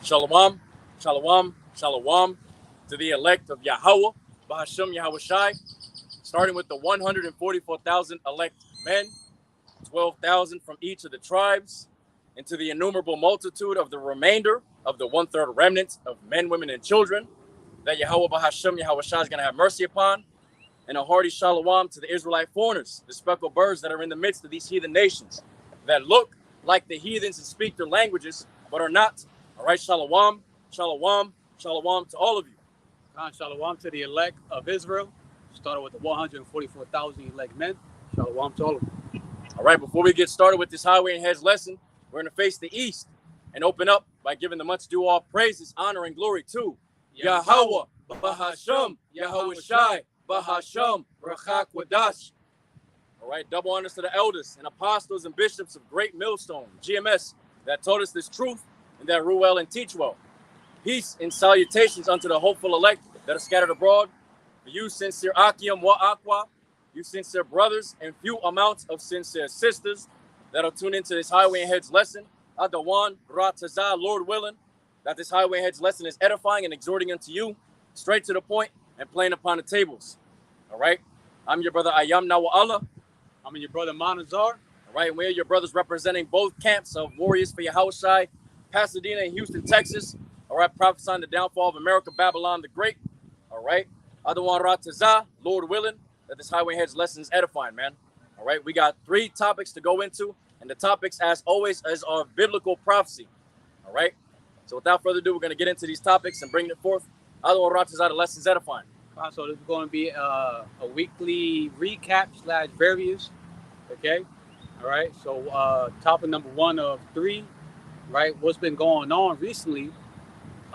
Shalom, shalom, shalom to the elect of Yahawah, BAHASHAM, YAHAWASHI, starting with the 144,000 elect men, 12,000 from each of the tribes, and to the innumerable multitude of the remainder of the one-third remnant of men, women, and children that Yahawah, BAHASHAM, YAHAWASHI is going to have mercy upon, and a hearty shalom to the Israelite foreigners, the speckled birds that are in the midst of these heathen nations, that look like the heathens and speak their languages, but are not. All right, shalom, shalom, shalom to all of you. Shalom to the elect of Israel, started with the 144,000 elect men. Shalom to all of you. All right, before we get started with this highway and heads lesson, we're going to face the east and open up by giving the much due all praises, honor, and glory to Yahawah, BAHASHAM, YAHAWASHI, BAHASHAM, QaDash. All right, double honors to the elders and apostles and bishops of Great Millstone, GMS, that taught us this truth and that rule well and teach well. Peace and salutations unto the hopeful elect that are scattered abroad. For you sincere Akim wa Aqua, you sincere brothers and few amounts of sincere sisters that are tuned into this highway and heads lesson. Adawan, Rataza, Lord willing, that this highway and heads lesson is edifying and exhorting unto you, straight to the point and playing upon the tables. All right, I'm your brother Ayam NAWA. I'm your brother Manazar. All right, and we're your brothers representing both camps of warriors for YAHAWASHI, Pasadena and Houston, Texas. All right, prophesying the downfall of America, Babylon the Great. All right, Adawan Rataza, Lord willing, that this highway heads lesson is edifying, man. All right, we got 3 topics to go into, and the topics, as always, is our biblical prophecy. All right, so without further ado, we're going to get into these topics and bring it forth. Adawan Rataza, the lesson's edifying. So this is going to be a weekly recap / various. Okay, all right. So topic number 1 of 3. Right, what's been going on recently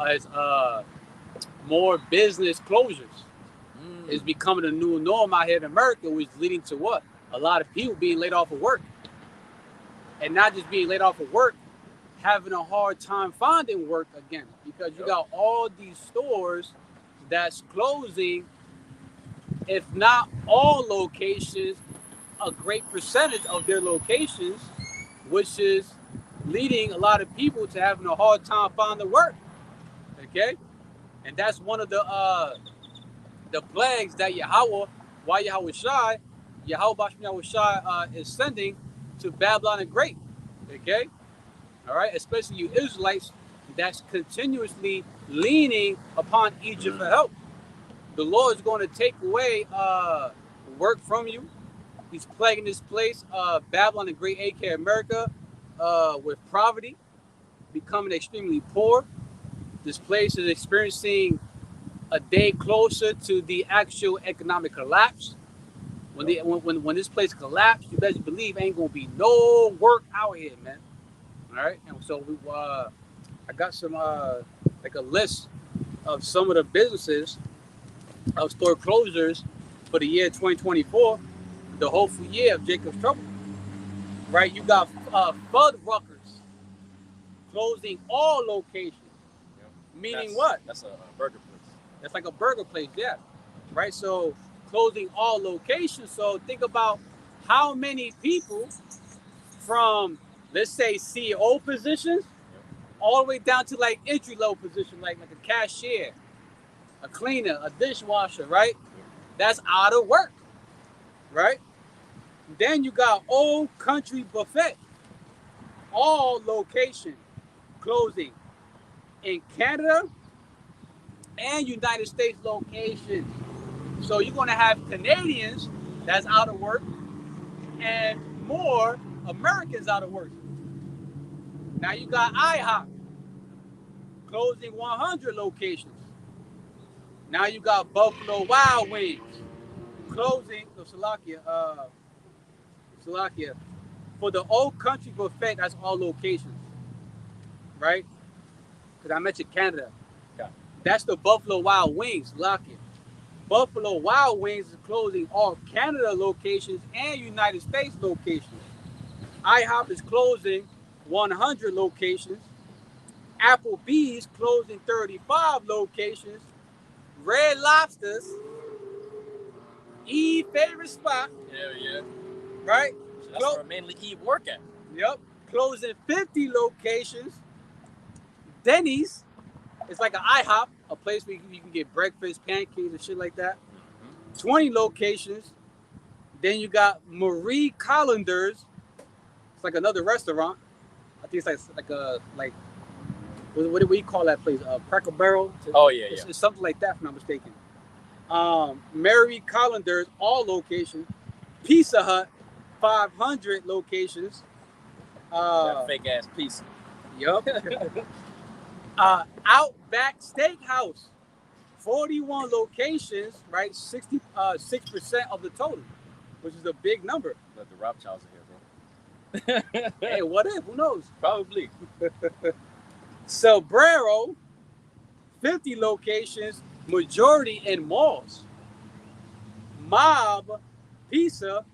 is more business closures. It's becoming a new norm out here in America, which is leading to what? A lot of people being laid off of work. And not just being laid off of work, having a hard time finding work again, because you got all these stores that's closing, if not all locations, a great percentage of their locations, which is leading a lot of people to having a hard time finding work. Okay, and that's one of the plagues that Yahawah, YAHAWASHI, YAHAWAHSHI is sending to Babylon the Great. Okay, all right, especially you Israelites that's continuously leaning upon Egypt for help. The Lord is going to take away work from you. He's plaguing this place, Babylon the Great, aka America, with poverty, becoming extremely poor. This place is experiencing a day closer to the actual economic collapse. When this place collapses, you better believe ain't gonna be no work out here, man. All right, and so I got some like a list of some of the businesses of store closures for the year 2024, the hopeful year of Jacob's trouble. Right, you got Fuddruckers closing all locations. Meaning what? That's a burger place. That's like a burger place, yeah. Right, so closing all locations. So think about how many people from, let's say, CEO positions, all the way down to like entry-level position, like a cashier, a cleaner, a dishwasher, right? That's out of work, right? Then you got Old Country Buffet, all locations closing in Canada and United States locations. So you're going to have Canadians that's out of work and more Americans out of work. Now you got IHOP closing 100 locations. Now you got Buffalo Wild Wings closing, Slovakia, for the Old Country Buffet, that's all locations, right? Because I mentioned Canada. Yeah. That's the Buffalo Wild Wings, Slovakia. Buffalo Wild Wings is closing all Canada locations and United States locations. IHOP is closing 100 locations. Applebee's closing 35 locations. Red Lobster's Eve favorite spot. Yeah. Right? So that's where mainly Eve work at. Yep. Closing 50 locations. Denny's. It's like an IHOP, a place where you can get breakfast, pancakes, and shit like that. 20 locations. Then you got Marie Callender's. It's like another restaurant. I think it's like what do we call that place? Cracker Barrel? Oh, yeah, yeah. It's something like that, if I'm not mistaken. Mary Callender's, all locations. Pizza Hut, 500 locations. That fake ass pizza. Yup. Outback Steakhouse, 41 locations, right? 6% of the total, which is a big number. But the RAWCHAAs are here, bro. Hey, what if? Who knows? Probably. Sombrero, 50 locations, majority in malls. Mob Pizza,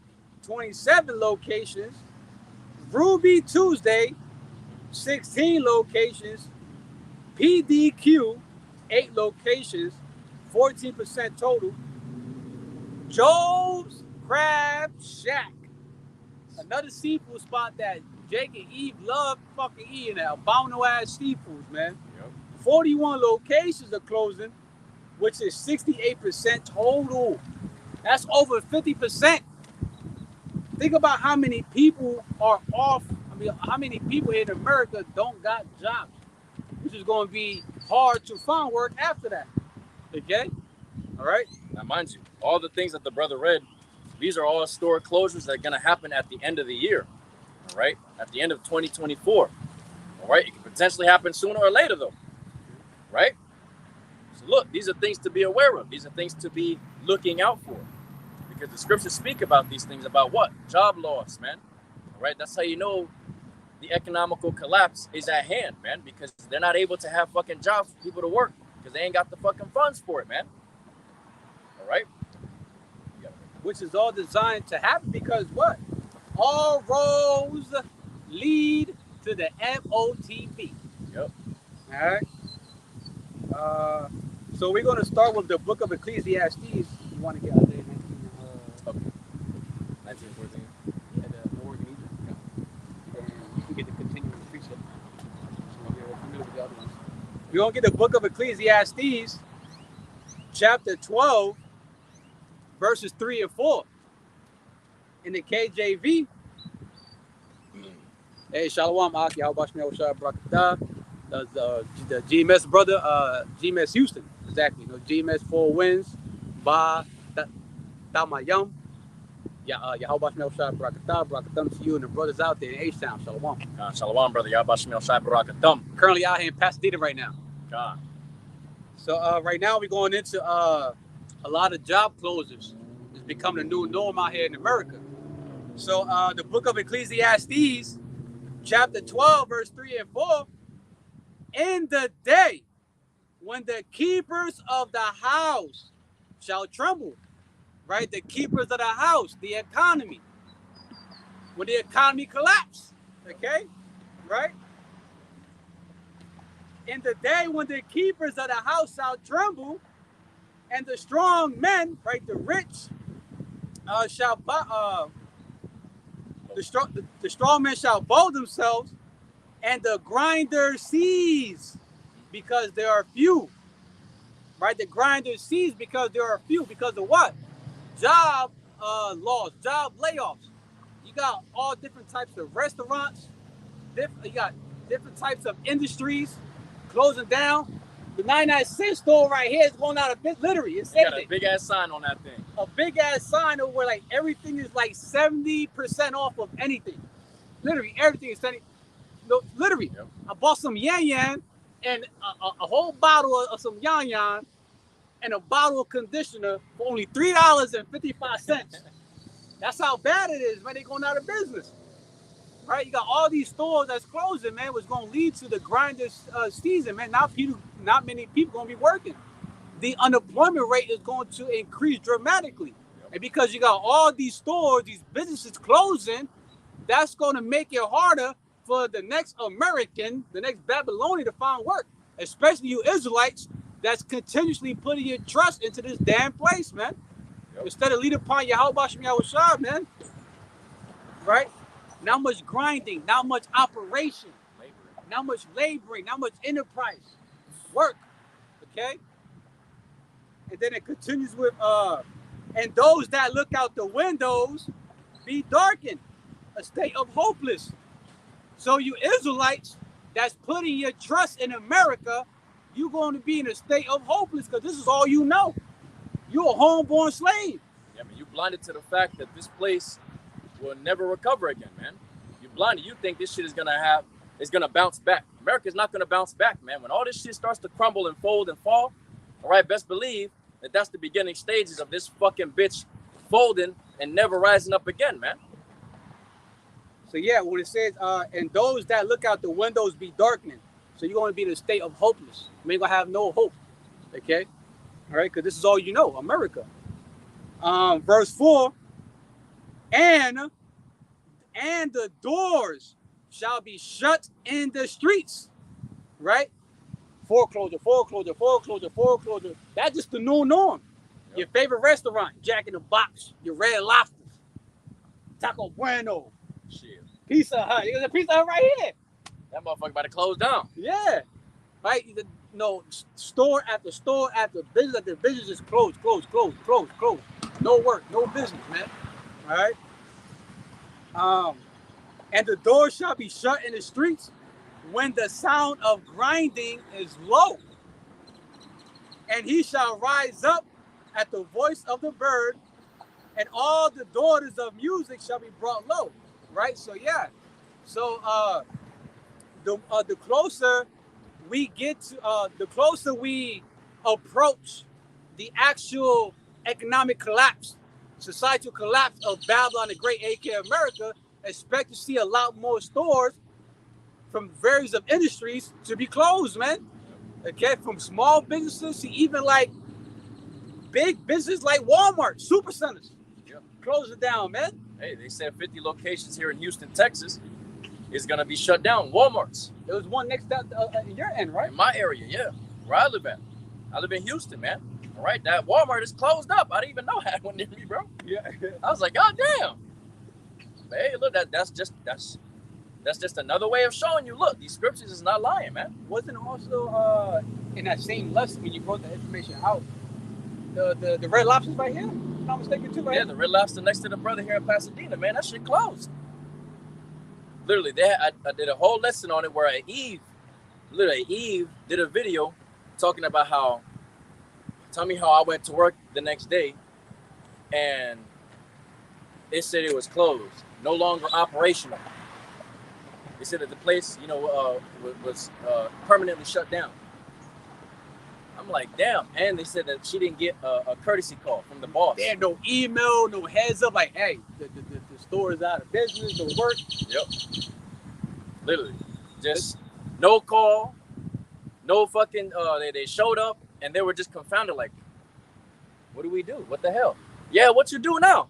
27 locations. Ruby Tuesday, 16 locations. PDQ, 8 locations, 14% total. Joe's Crab Shack, another seafood spot that Jake and Eve love fucking eating at. Abominable ass seafoods, man. Yep. 41 locations are closing, which is 68% total. That's over 50%. Think about how many people are off. I mean, how many people in America don't got jobs, which is going to be hard to find work after that. Okay? All right? Now, mind you, all the things that the brother read, these are all store closures that are going to happen at the end of the year. All right? At the end of 2024. All right? It can potentially happen sooner or later, though. Right? So, look, these are things to be aware of. These are things to be looking out for. Because the scriptures speak about these things, about what? Job loss, man. All right? That's how you know the economical collapse is at hand, man, because they're not able to have fucking jobs for people to work because they ain't got the fucking funds for it, man. All right? Which is all designed to happen because what? All roads lead to the MOTP. Yep. All right. So we're going to start with the book of Ecclesiastes. You want to get out there? 1914. Yeah, the Lord in Egypt. And you can get the continuing precept. So we're familiar with the other ones. We're going to get the book of Ecclesiastes, chapter 12, verses 3 and 4. In the KJV. Hey, Shalom, YAHAWAH the GMS brother, GMS Houston. Exactly. You know, GMS 4 wins. SHAMAYAM. YAHAWASHI to you and the brothers out there in H-Town. Shalom. Shalom, brother. YAHAWASHI. Currently out here in Pasadena right now. God. So right now we're going into a lot of job closures. It's becoming a new norm out here in America. So the book of Ecclesiastes, chapter 12, verse 3 and 4. In the day when the keepers of the house shall tremble, right? The keepers of the house, the economy. When the economy collapse, okay? Right? In the day when the keepers of the house shall tremble, and the strong men, right, the rich, the strong men shall bow themselves, and the grinder cease because there are few. Right? The grinder cease because there are few. Because of what? Job loss, job layoffs. You got all different types of restaurants. You got different types of industries closing down. The 99-cent store right here is going out of business. Literally, it's got a big ass sign on that thing. A big ass sign over where like everything is like 70% off of anything. Literally, everything is 70%. No, literally, yep. I bought some yan and a whole bottle of some yan and a bottle of conditioner for only $3.55. That's how bad it is, man. They're going out of business. Right? You got all these stores that's closing, man, what's going to lead to the grinder season, man. Not many people going to be working. The unemployment rate is going to increase dramatically. Yep. And because you got all these stores, these businesses closing, that's going to make it harder for the next American, the next Babylonian to find work, especially you Israelites that's continuously putting your trust into this damn place, man. Yep. Instead of leading upon YAHAWASHI, man. Right? Not much grinding, not much operation, not much laboring, not much enterprise, work, okay? And then it continues with, and those that look out the windows be darkened, a state of hopeless. So you Israelites that's putting your trust in America, you're going to be in a state of hopeless because this is all you know. You're a homeborn slave. Yeah, I mean, you blinded to the fact that this place will never recover again, man. You blinded. You think this shit is gonna bounce back. America's not gonna bounce back, man. When all this shit starts to crumble and fold and fall, all right, best believe that that's the beginning stages of this fucking bitch folding and never rising up again, man. So yeah, when it says, and those that look out the windows be darkening, so you're going to be in a state of hopeless. You ain't going to have no hope, okay? All right, because this is all you know, America. Verse 4, and the doors shall be shut in the streets, right? Foreclosure, foreclosure, foreclosure, foreclosure. That's just the new norm. Yep. Your favorite restaurant, Jack in the Box, your Red Lobsters, Taco Bueno, shit. Pizza Hut. There's a Pizza Hut right here. That motherfucker about to close down. Yeah. Right? Store after store after business is closed. No work, no business, man. All right? And the doors shall be shut in the streets when the sound of grinding is low. And he shall rise up at the voice of the bird, and all the daughters of music shall be brought low. Right? So yeah. So the closer we get to the closer we approach the actual economic collapse, societal collapse of Babylon the Great, aka America, expect to see a lot more stores from various of industries to be closed, man. Okay, from small businesses to even like big businesses like Walmart, super centers. Yep. Close it down, man. Hey, they said 50 locations here in Houston, Texas is going to be shut down. Walmarts. There was one next to your end, right? In my area, yeah. Where I live at. I live in Houston, man. All right, that Walmart is closed up. I didn't even know I had one near me, bro. Yeah. I was like, God damn. But hey, look, that's just another way of showing you, look, these scriptures is not lying, man. Wasn't also in that same lesson when you brought the information out, the Red Lobster's right here? If I'm not mistaken too, right? Yeah, the Red Lobster next to the brother here in Pasadena, man, that shit closed. Literally, I did a whole lesson on it where Eve did a video talking about how, tell me how I went to work the next day and it said it was closed, no longer operational. They said that the place, was permanently shut down. I'm like, damn. And they said that she didn't get a courtesy call from the boss. There, no email, no heads up, like, hey, the store is out of business, no work. Yep. Literally. Just no call, no fucking, they showed up and they were just confounded, like, what do we do? What the hell? Yeah, what you do now?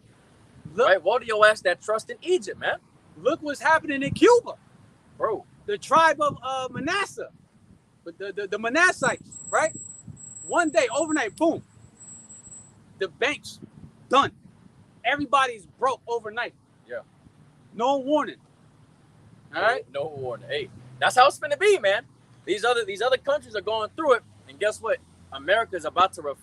Look, right? What do your ass that trust in Egypt, man? Look what's happening in Cuba. Bro. The tribe of Manasseh, the Manassites, right? One day, overnight, boom. The banks, done. Everybody's broke overnight. Yeah. No warning. All right? No warning. Hey, that's how it's gonna be, man. These other countries are going through it, and guess what? America is about to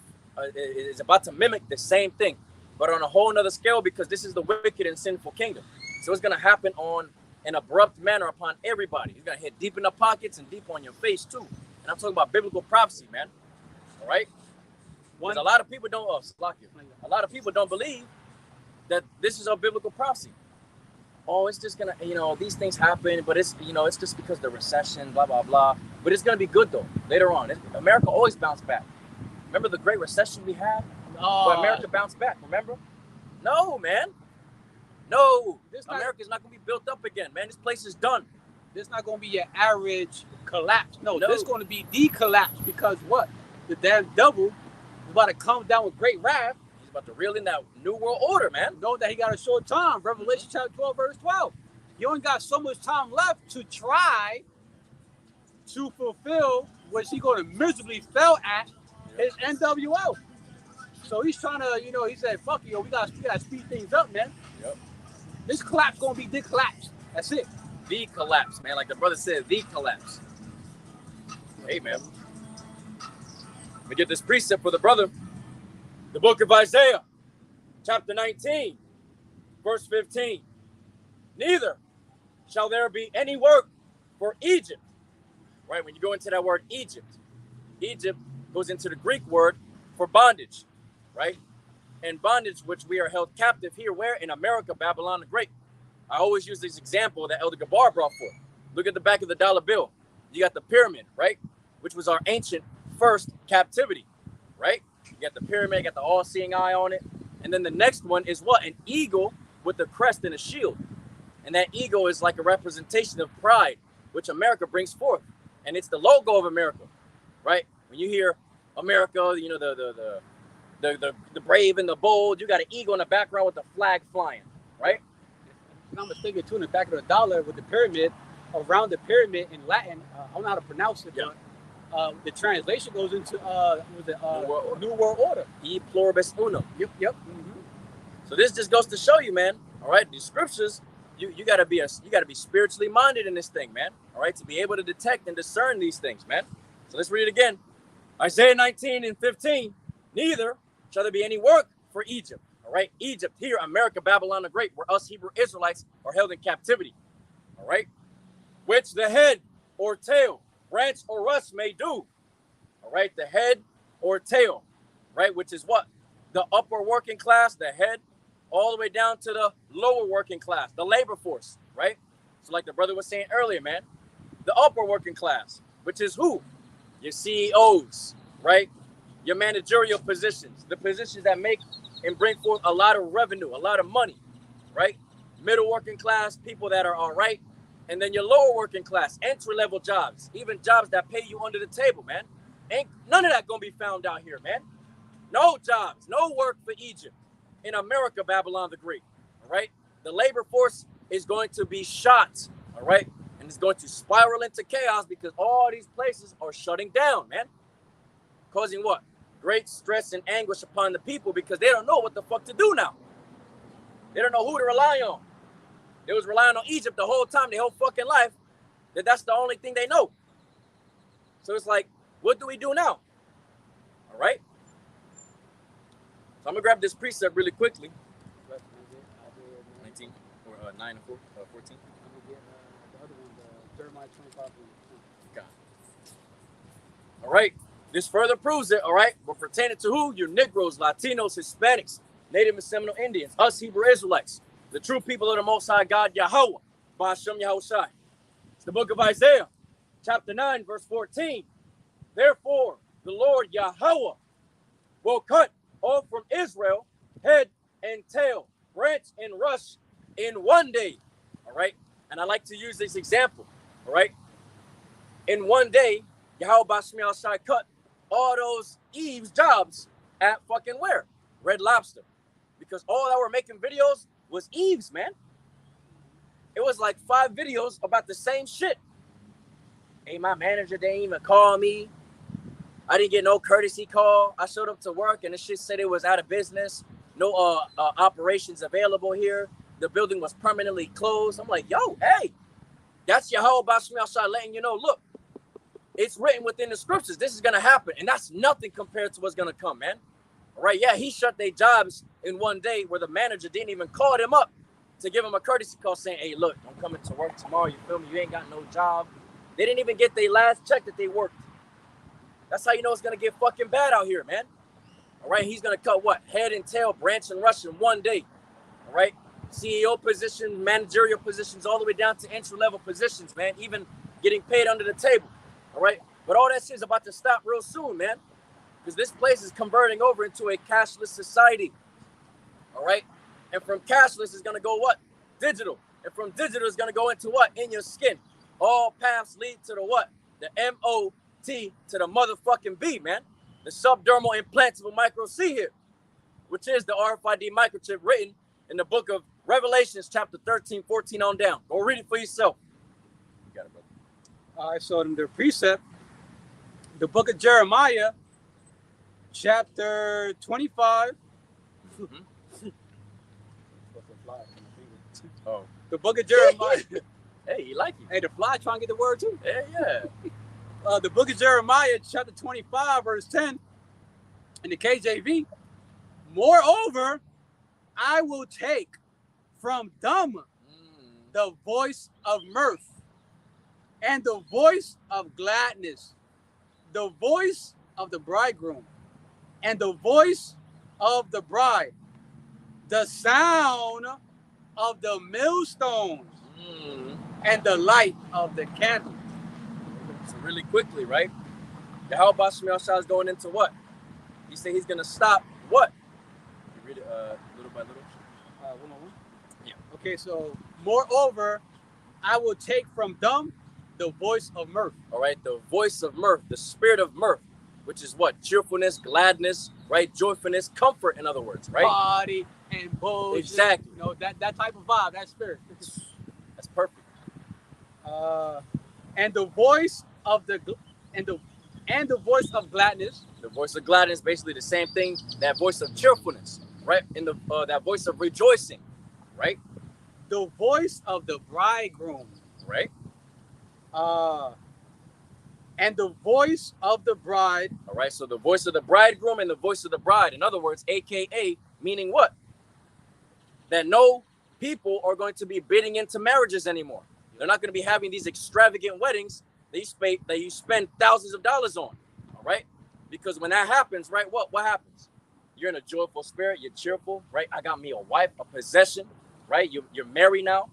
mimic the same thing, but on a whole nother scale, because this is the wicked and sinful kingdom. So it's gonna happen on an abrupt manner upon everybody. It's gonna hit deep in the pockets and deep on your face too. And I'm talking about biblical prophecy, man. All right? Because a lot of people don't. A lot of people don't believe that this is a biblical prophecy. Oh, it's just gonna, these things happen, but it's, it's just because the recession, blah blah blah. But it's gonna be good though. Later on, America always bounced back. Remember the Great Recession we had? Where America bounced back. Remember? No, man. No, America's not going to be built up again, man. This place is done. This not going to be your average collapse. No, this is going to be the collapse because what? The damn devil is about to come down with great wrath. He's about to reel in that new world order, man. Know that he got a short time. Revelation chapter 12, verse 12. You only got so much time left to try to fulfill what he's going to miserably fail at his NWO. So he's trying to, he said, fuck you, we got to speed things up, man. Yep. This collapse gonna be the collapse. That's it. the collapse, man. Like the brother said, the collapse. Hey, man. Let me get this precept for the brother. The book of Isaiah, chapter 19, verse 15. Neither shall there be any work for Egypt. Right? When you go into that word Egypt, Egypt goes into the Greek word for bondage, right? And bondage, which we are held captive here, where? In America, Babylon the Great. I always use this example that Elder Gabar brought forth. Look at the back of the dollar bill. You got the pyramid, right? Which was our ancient first captivity, right? You got the pyramid, you got the all-seeing eye on it. And then the next one is what? An eagle with a crest and a shield. And that eagle is like a representation of pride, which America brings forth. And it's the logo of America, right? When you hear America, you know, the brave and the bold, you got an eagle in the background with the flag flying, right? If I'm mistaken, too, in the back of the dollar with the pyramid, around the pyramid in Latin, I don't know how to pronounce it, but the translation goes into New World Order. E pluribus unum. Yep. Mm-hmm. So this just goes to show you, man. All right, these scriptures, you gotta be spiritually minded in this thing, man. All right, to be able to detect and discern these things, man. So let's read it again. Isaiah 19 and 15. Neither shall there be any work for Egypt. All right, Egypt here, America, Babylon the Great, where us Hebrew Israelites are held in captivity. All right, which the head or tail, branch or rush may do. All right, the head or tail, right, which is what? The upper working class, the head, all the way down to the lower working class, the labor force, right? So like the brother was saying earlier, man, the upper working class, which is who? Your CEOs, right? Your managerial positions, the positions that make and bring forth a lot of revenue, a lot of money, right? Middle working class, people that are all right. And then your lower working class, entry-level jobs, even jobs that pay you under the table, man. Ain't none of that gonna be found out here, man. No jobs, no work for Egypt. In America, Babylon the Great, all right? The labor force is going to be shot, all right? And it's going to spiral into chaos because all these places are shutting down, man. Causing what? Great stress and anguish upon the people because they don't know what the fuck to do now. They don't know who to rely on. They was relying on Egypt the whole time, their whole fucking life, that's the only thing they know. So it's like, what do we do now? All right? So I'm gonna grab this precept really quickly. 19 or 9 and 14. I'm gonna get the other one, the Jeremiah 25. God. All right. This further proves it, all right? We're pertaining to who? Your Negroes, Latinos, Hispanics, Native and Seminole Indians, us Hebrew Israelites, the true people of the Most High God, Yahawah, BAHASHAM, YAHAWASHI. It's the book of Isaiah, chapter 9, verse 14. Therefore, the Lord Yahawah will cut off from Israel head and tail, branch and rush in one day, all right? And I like to use this example, all right? In one day, YAHAWAHSHI cut all those Eve's jobs at fucking where? Red Lobster. Because all that were making videos was Eve's, man. It was like 5 videos about the same shit. Hey, my manager didn't even call me. I didn't get no courtesy call. I showed up to work and the shit said it was out of business. No operations available here. The building was permanently closed. I'm like, yo, hey, that's YAHAWAHSHI letting you know, look, it's written within the scriptures. This is going to happen. And that's nothing compared to what's going to come, man. All right. Yeah, he shut their jobs in one day where the manager didn't even call them up to give him a courtesy call saying, hey, look, I'm coming to work tomorrow. You feel me? You ain't got no job. They didn't even get their last check that they worked. That's how you know it's going to get fucking bad out here, man. All right. He's going to cut what? Head and tail, branch and rush in one day. All right. CEO positions, managerial positions, all the way down to entry-level positions, man. Even getting paid under the table. All right. But all that shit is about to stop real soon, man. Because this place is converting over into a cashless society. All right. And from cashless is going to go what? Digital. And from digital is going to go into what? In your skin. All paths lead to the what? The MOT to the motherfucking B, man. The subdermal implantable micro C here, which is the RFID microchip written in the book of Revelations, chapter 13, 14 on down. Go read it for yourself. You got it, brother. All right, so in the precept, the book of Jeremiah, chapter 25. Oh. The book of Jeremiah. Hey, you like it? Hey, the fly trying to get the word too. Yeah. The book of Jeremiah, chapter 25, verse 10, in the KJV. Moreover, I will take from dumb the voice of mirth and the voice of gladness, the voice of the bridegroom and the voice of the bride, the sound of the millstones and the light of the candle. So really quickly, right? YAHAWASHI is going into what? He said he's going to stop what? You read it little by little. One on one? Yeah. Okay, so moreover, I will take from them the voice of mirth. All right, the voice of mirth, the spirit of mirth, which is what? Cheerfulness, gladness, right? Joyfulness, comfort, in other words, right? Body and bullshit. Exactly. You know, that type of vibe, that spirit. That's perfect. And the voice of the voice of gladness. The voice of gladness, basically the same thing. That voice of cheerfulness, right? In the that voice of rejoicing, right? The voice of the bridegroom, right? And the voice of the bride. All right. So the voice of the bridegroom and the voice of the bride. In other words, AKA, meaning what? That no people are going to be bidding into marriages anymore. They're not going to be having these extravagant weddings that you spend thousands of dollars on. All right. Because when that happens, right, what happens? You're in a joyful spirit. You're cheerful, right? I got me a wife, a possession, right? You're married now,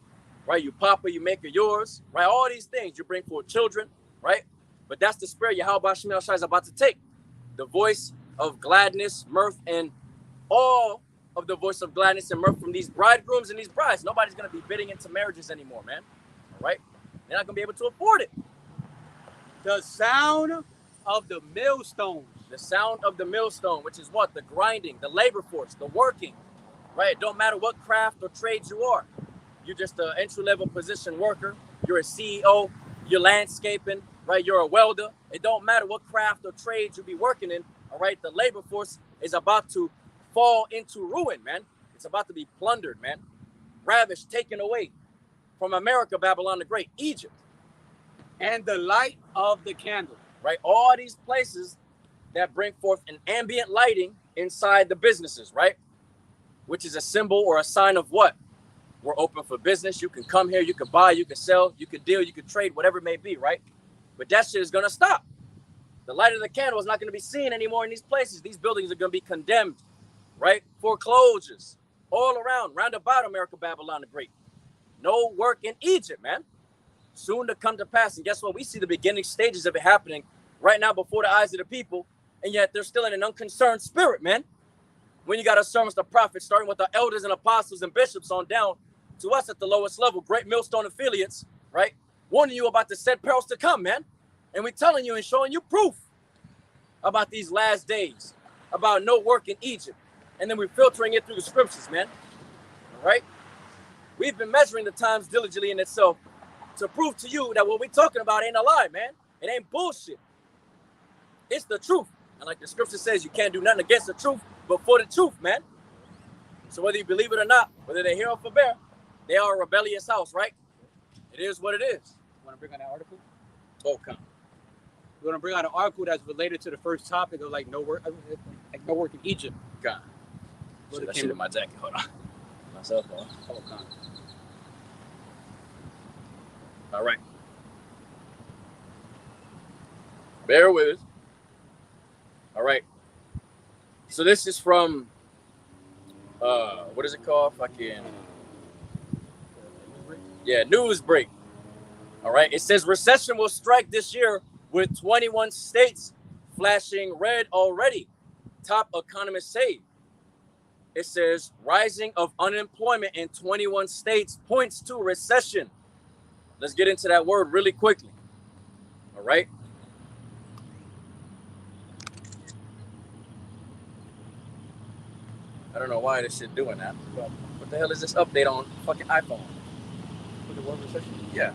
right? You papa, you make her yours, right? All these things. You bring forth children, right? But that's the spirit YAHAWASHI is about to take. The voice of gladness, mirth, and all of the voice of gladness and mirth from these bridegrooms and these brides. Nobody's going to be bidding into marriages anymore, man. All right? They're not going to be able to afford it. The sound of the millstones. The sound of the millstone, which is what? The grinding, the labor force, the working, right? It don't matter what craft or trade you are. You're just an entry-level position worker. You're a CEO. You're landscaping, right? You're a welder. It don't matter what craft or trade you be working in, all right? The labor force is about to fall into ruin, man. It's about to be plundered, man. Ravished, taken away from America, Babylon the Great, Egypt. And the light of the candle. Right? All these places that bring forth an ambient lighting inside the businesses, right? Which is a symbol or a sign of what? We're open for business. You can come here, you can buy, you can sell, you can deal, you can trade, whatever it may be, right? But that shit is going to stop. The light of the candle is not going to be seen anymore in these places. These buildings are going to be condemned, right? Foreclosures all around, round about America, Babylon the Great. No work in Egypt, man. Soon to come to pass. And guess what? We see the beginning stages of it happening right now before the eyes of the people. And yet they're still in an unconcerned spirit, man. When you got a sermons to prophets, starting with the elders and apostles and bishops on down to us at the lowest level, great millstone affiliates, right? Warning you about the said perils to come, man. And we're telling you and showing you proof about these last days, about no work in Egypt. And then we're filtering it through the scriptures, man. All right? We've been measuring the times diligently in itself to prove to you that what we're talking about ain't a lie, man. It ain't bullshit. It's the truth. And like the scripture says, you can't do nothing against the truth, but for the truth, man. So whether you believe it or not, whether they hear or forbear, they are a rebellious house, right? It is what it is. You want to bring on that article? Oh, come. We're going to bring on an article that's related to the first topic of like no work in Egypt. God. Shit, that shit in my jacket. Hold on. Myself, hold on. Oh, come. All right. Bear with us. All right. So this is from, what is it called? Fucking, yeah, Newsbreak. All right. It says recession will strike this year with 21 states flashing red already. Top economists say. It says rising of unemployment in 21 states points to recession. Let's get into that word really quickly. All right. I don't know why this shit doing that. But what the hell is this update on fucking iPhone? For the word recession? Yeah.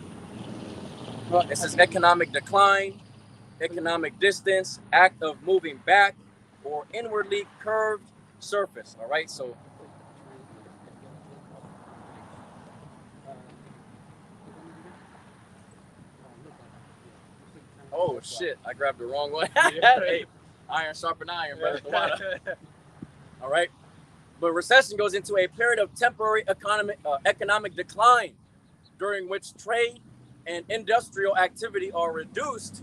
Well, it says economic decline, economic distance, act of moving back, or inwardly curved surface. All right. So Oh shit! I grabbed the wrong one. Hey, iron sharpen iron, brother. All right. But recession goes into a period of temporary economic decline, during which trade and industrial activity are reduced,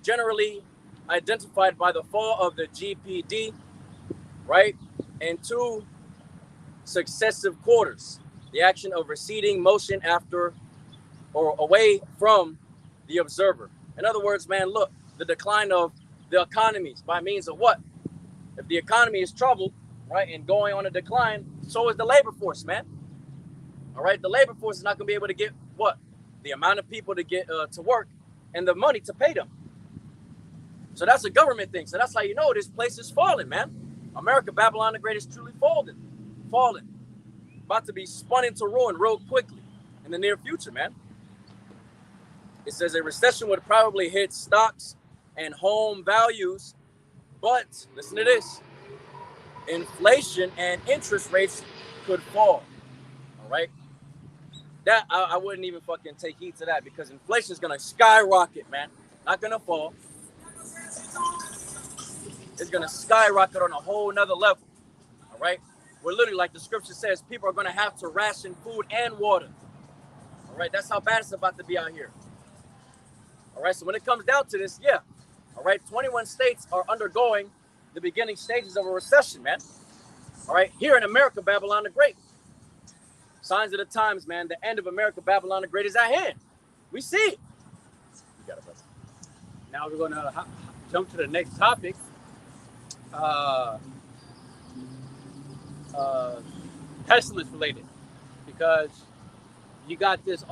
generally identified by the fall of the GPD, right, in 2 successive quarters. The action of receding motion after or away from the observer. In other words, man, look, the decline of the economies by means of what? If the economy is troubled, right, and going on a decline, so is the labor force, man. All right, the labor force is not going to be able to get what? The amount of people to get to work and the money to pay them. So that's a government thing. So that's how you know this place is falling, man. America, Babylon the Great is truly falling. About to be spun into ruin real quickly in the near future, man. It says a recession would probably hit stocks and home values, but listen to this, inflation and interest rates could fall. All right, that I wouldn't even fucking take heed to that, because inflation is gonna skyrocket, man. Not gonna fall. It's gonna skyrocket on a whole nother level. All right, we're literally, like the scripture says, people are gonna have to ration food and water. All right, that's how bad it's about to be out here. All right, so when it comes down to this, yeah, all right, 21 states are undergoing the beginning stages of a recession, man. All right, here in America, Babylon the Great. Signs of the times, man. The end of America, Babylon the Great is at hand. We see it. You got it, brother. Now we're going to jump to the next topic. Pestilence related, because you got this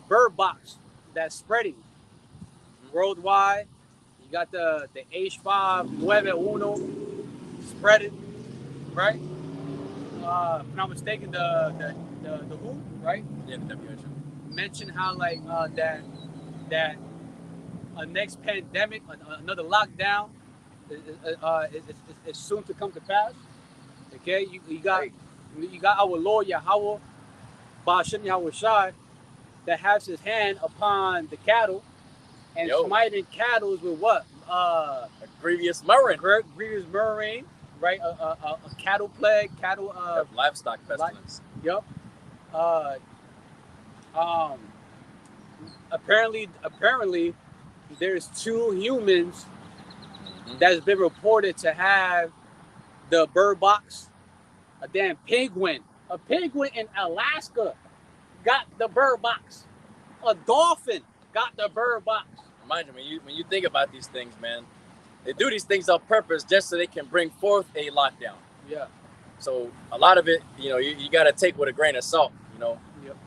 bird box that's spreading worldwide. You got the 𝐤𝐄𝐄𝐄 spreading, right? If I'm not mistaken, the WHO, right? Yeah, the WHO mentioned how like that a next pandemic, another lockdown, is soon to come to pass. Okay, you got our Lord YAHAWAH BAHASHAM that has his hand upon the cattle and smiting cattle with what? A grievous murrain. Grievous murrain, right? A cattle plague, livestock pestilence. Yep. Apparently, there's 2 humans that's been reported to have the bird box. A damn penguin. A penguin in Alaska got the bird box. A dolphin got the bird box. Mind you, when you think about these things, man, they do these things on purpose just so they can bring forth a lockdown. Yeah. So a lot of it, you got to take with a grain of salt,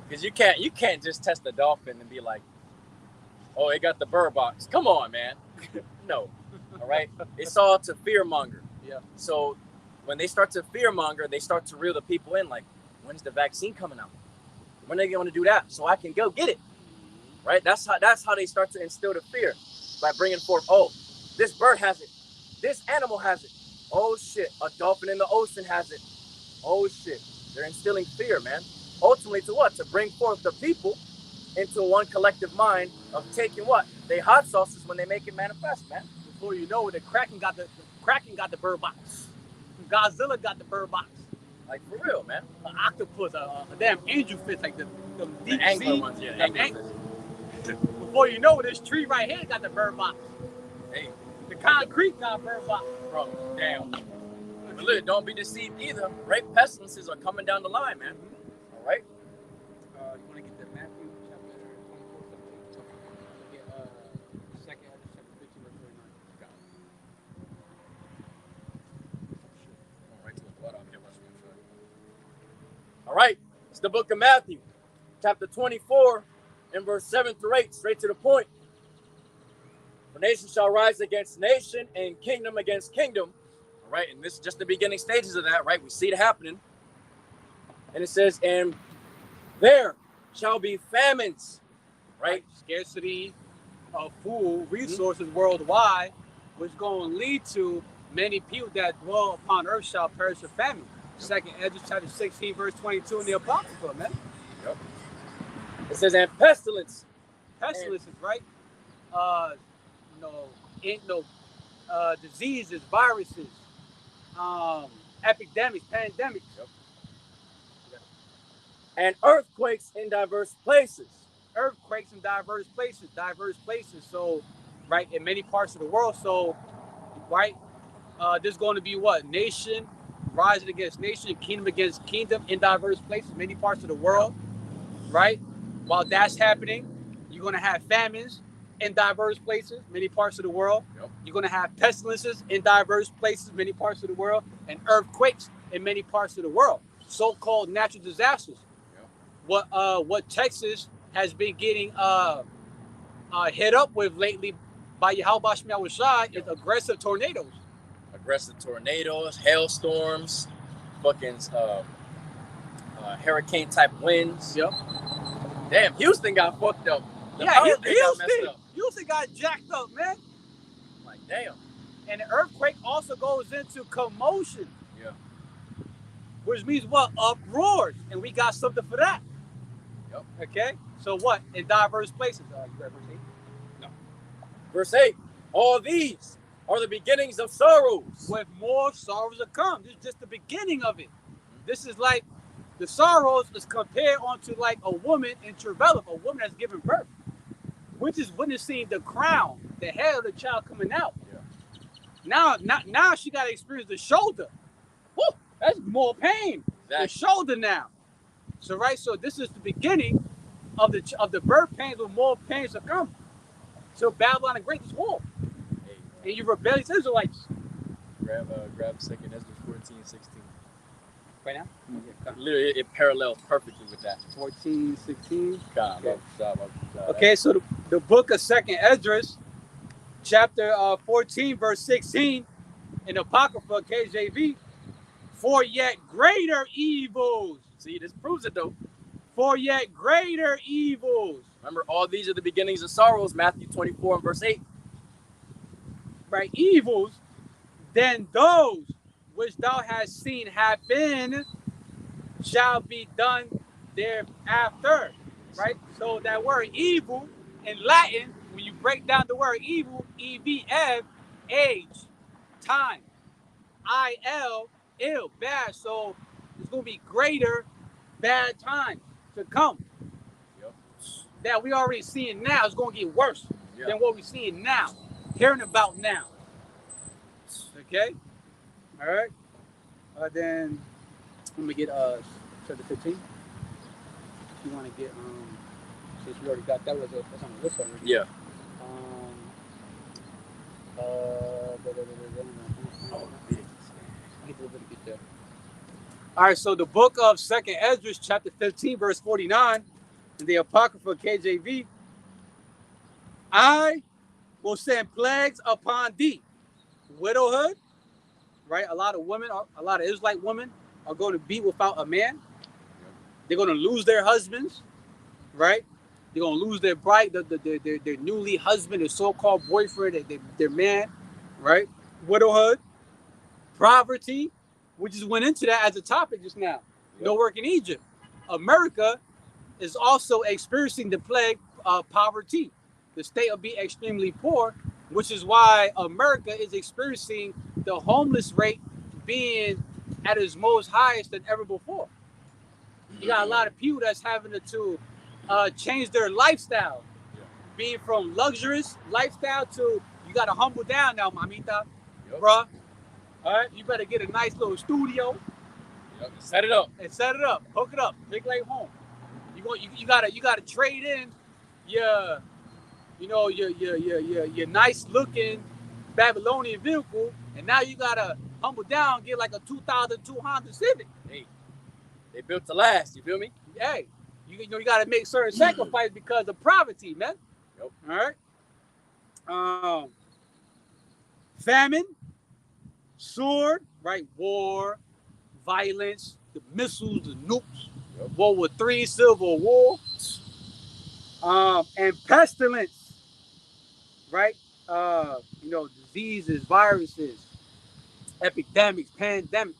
because you can't just test the dolphin and be like, oh, it got the bird box. Come on, man. No. All right. It's all to fear monger. Yeah. So when they start to fear monger, they start to reel the people in. Like, when's the vaccine coming out? When are they going to do that so I can go get it? Right. That's how they start to instill the fear, by bringing forth, oh, this bird has it. This animal has it. Oh shit. A dolphin in the ocean has it. Oh shit. They're instilling fear, man. Ultimately to what? To bring forth the people into one collective mind of taking what? They hot sauces when they make it manifest, man. Before you know it, the Kraken got the bird box. Godzilla got the bird box. Like, for real, man. An octopus, a damn angel fish, like the deep angler sea ones, yeah. Before you know it, this tree right here got the bird box. Hey, the concrete got bird box. Bro, damn. But look, don't be deceived either. Right? Pestilences are coming down the line, man. All right? You want to get the Matthew chapter 24, 17? Okay. Second chapter 15, verse 49. All right. It's the book of Matthew, chapter 24, and verse 7 through 8, straight to the point. For nation shall rise against nation, and kingdom against kingdom. All right, and this is just the beginning stages of that, right? We see it happening. And it says, and there shall be famines, right? Scarcity of food resources worldwide, which is going to lead to many people that dwell upon earth shall perish of famine. Second Ezra chapter 16, verse 22 in the Apocrypha, man. Yep. It says, and pestilence pestilences, right? Diseases, viruses, epidemics, pandemics. Yep. And earthquakes in diverse places. Earthquakes in diverse places. So, right, in many parts of the world. So, right, there's going to be what? Nation rising against nation, kingdom against kingdom in diverse places, many parts of the world, right? While that's happening, you're going to have famines in diverse places, many parts of the world. Yep. You're going to have pestilences in diverse places, many parts of the world, and earthquakes in many parts of the world. So-called natural disasters. Yep. What Texas has been getting hit up with lately by YAHAWASHI is aggressive tornadoes. Aggressive tornadoes, hailstorms, fucking hurricane type winds. Yep. Damn, Houston got fucked up. Houston got jacked up, man. Like, damn. And the earthquake also goes into commotion. Yeah. Which means what? Uproars. And we got something for that. Yep. Okay? So what? In diverse places. You got verse 8? No. Verse 8. All these are the beginnings of sorrows. With more sorrows to come. This is just the beginning of it. This is like the sorrows is compared onto like a woman in travail, a woman that's giving birth, which is witnessing the crown, the head of the child coming out. Yeah. Now she got to experience the shoulder. Woo, that's more pain. Exactly. The shoulder now. So right, so this is the beginning of the birth pains with more pains to come. So Babylon the Great is war. Hey, and you rebellious Israelites. Grab 2nd Ezra 14:16. Right now? Mm-hmm. Literally, it parallels perfectly with that. 14:16. Okay. Okay, so the book of 2nd Ezra, chapter 14, verse 16, in Apocrypha KJV, for yet greater evils. See, this proves it though. For yet greater evils. Remember, all these are the beginnings of sorrows, Matthew 24 and verse 8. Right, evils, then those which thou hast seen happen shall be done thereafter. Right? So that word evil in Latin, when you break down the word evil, EVF, age, time, IL, ill, bad. So it's going to be greater bad times to come. Yep. That we already seeing now. It's going to get worse than what we're seeing now, hearing about now. Okay? All right. Then let me get chapter 15. If you want to get since we already got that, that's on the list already. Yeah. Get there. All right. So the book of 2nd Ezra, chapter 15, verse 49, in the Apocrypha KJV. I will send plagues upon thee, widowhood. Right, a lot of Israelite women are going to be without a man. They're going to lose their husbands, right? They're going to lose their bride, their newly husband, their so-called boyfriend, their man, right? Widowhood, poverty, we just went into that as a topic just now. No work in Egypt. America is also experiencing the plague of poverty. The state will be extremely poor, which is why America is experiencing the homeless rate being at its most highest than ever before. You got a lot of people that's having to change their lifestyle, being from luxurious lifestyle to you got to humble down now, mamita, bruh. All right, you better get a nice little studio. Set it up. Hook it up. Big lake home. You gotta trade in your nice looking Babylonian vehicle, and now you gotta humble down, get like a 2002 Honda Civic. Hey, they built to last. You feel me? Hey, you gotta make certain sacrifices because of poverty, man. Yep. All right. Famine, sword, right? War, violence, the missiles, the nukes. Yep. World War III, Civil War, and pestilence, right? Diseases, viruses, epidemics, pandemics,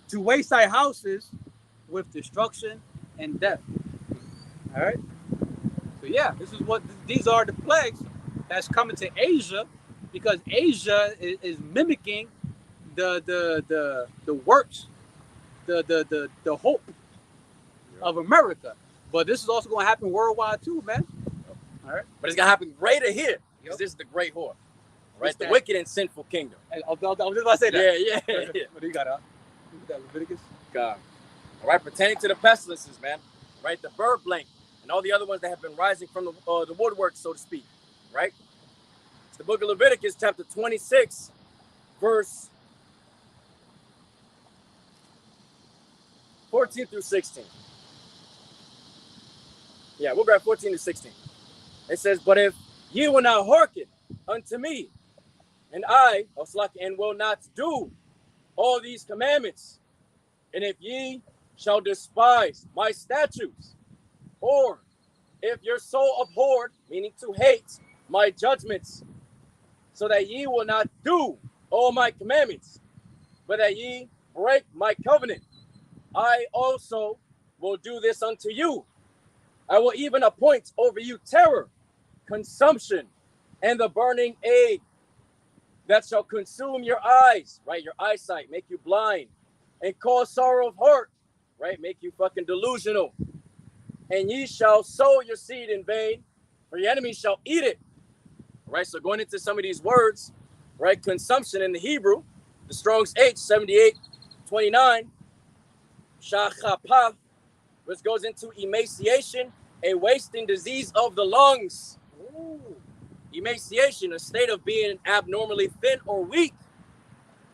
to waste thy houses with destruction and death. All right. So yeah, this is what these are the plagues that's coming to Asia, because Asia is mimicking the works, the hope of America. But this is also going to happen worldwide too, man. All right. But it's gonna happen greater here, because this is the great whore, right? The wicked and sinful kingdom. I was just about to say that. Yeah. What do you got? That Leviticus. God. All right, pertaining to the pestilences, man. Right, the bird blank and all the other ones that have been rising from the woodwork, so to speak. Right. It's the book of Leviticus, chapter 26, verse 14 through 16. Yeah, we'll grab 14 to 16. It says, but if ye will not hearken unto me, and I, and will not do all these commandments, and if ye shall despise my statutes, or if your soul abhorred, meaning to hate, my judgments, so that ye will not do all my commandments, but that ye break my covenant, I also will do this unto you. I will even appoint over you terror, consumption, and the burning egg that shall consume your eyes, right? Your eyesight, make you blind, and cause sorrow of heart, right? Make you fucking delusional. And ye shall sow your seed in vain, for your enemies shall eat it. Right? So going into some of these words, right? Consumption in the Hebrew, the Strong's H, 7829, shachapah, which goes into emaciation, a wasting disease of the lungs. Ooh. Emaciation, a state of being abnormally thin or weak.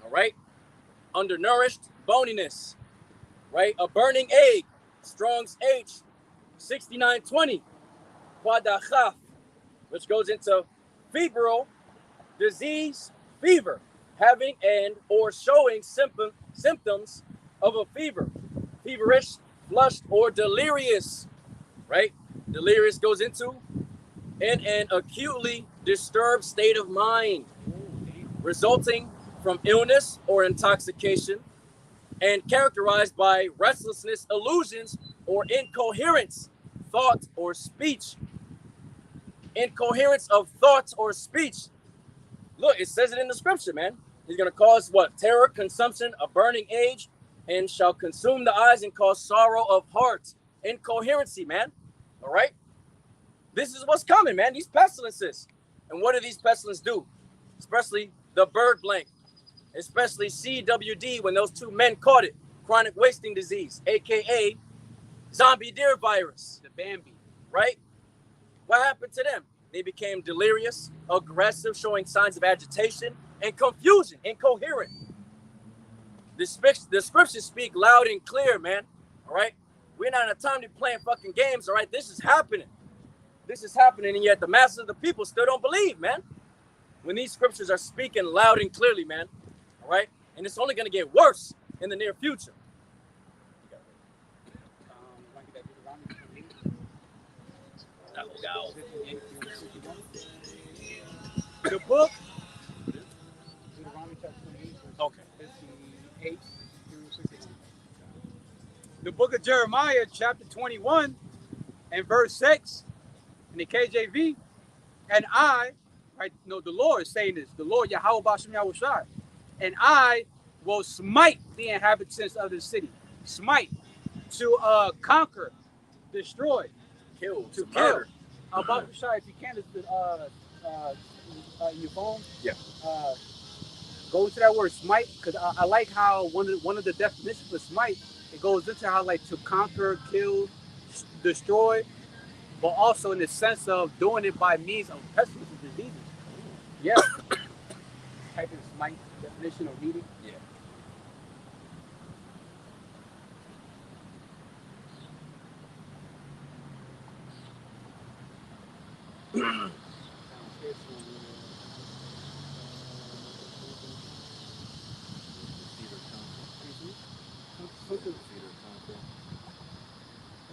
All right? Undernourished, boniness. Right? A burning egg, Strong's H, 6920, QaDash, which goes into febrile disease, fever, having and or showing symptoms of a fever, feverish, flushed, or delirious, right? Delirious goes into in an acutely disturbed state of mind, resulting from illness or intoxication, and characterized by restlessness, illusions, or incoherence, thought or speech. Incoherence of thoughts or speech. Look, it says it in the scripture, man. He's going to cause what? Terror, consumption, a burning age, and shall consume the eyes and cause sorrow of heart. Incoherency, man. All right? This is what's coming, man. These pestilences. And what do these pestilences do? Especially the bird blank. Especially CWD, when those two men caught it. Chronic wasting disease, a.k.a. zombie deer virus. The Bambi. Right? What happened to them? They became delirious, aggressive, showing signs of agitation, and confusion, incoherent. The scriptures speak loud and clear, man. All right? We're not in a time to be playing fucking games, all right? This is happening. This is happening, and yet the masses of the people still don't believe, man. When these scriptures are speaking loud and clearly, man. All right? And it's only going to get worse in the near future. The book, okay. The book of Jeremiah, chapter 21, and verse 6, in the KJV, and I, right? No, the Lord is saying this. The Lord YAHAWAHSHI, and I will smite the inhabitants of the city. Smite, to conquer, destroy, Kill, to murder. kill. Bahasha, if you can, your phone. Yeah. Go into that word smite, because I like how one of the definitions for smite, it goes into how like to conquer, kill, destroy, but also in the sense of doing it by means of pestilence and diseases. Yeah. Type in smite definition of reading. Yeah.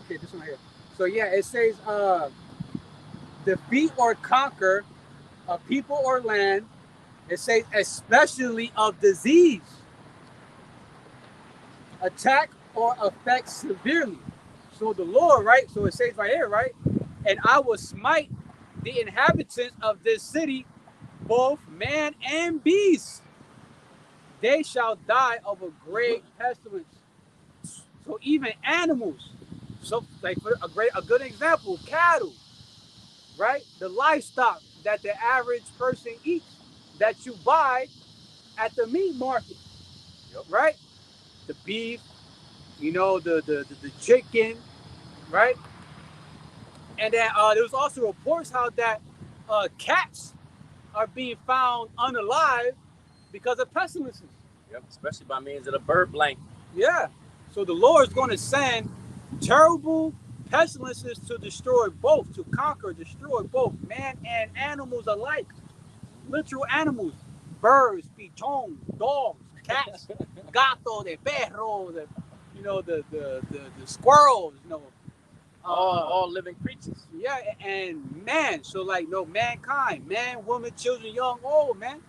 Okay, this one here. So yeah, it says defeat or conquer a people or land. It says especially of disease. Attack or affect severely. So the Lord, right? So it says right here, right? And I will smite the inhabitants of this city, both man and beast. They shall die of a great pestilence. So even animals, so like for a good example, cattle, right? The livestock that the average person eats, that you buy at the meat market, right? The beef, you know, the chicken, right? And then there was also reports how that cats are being found unalive because of pestilences. Yep, especially by means of the bird blanket. Yeah. So the Lord is going to send terrible pestilences to destroy both, to conquer, destroy both man and animals alike. Literal animals, birds, pichón, dogs, cats, gato, the perro, the, you know, the squirrels, you know. All living creatures. Yeah, and man, so like, no, mankind, man, woman, children, young, old, man,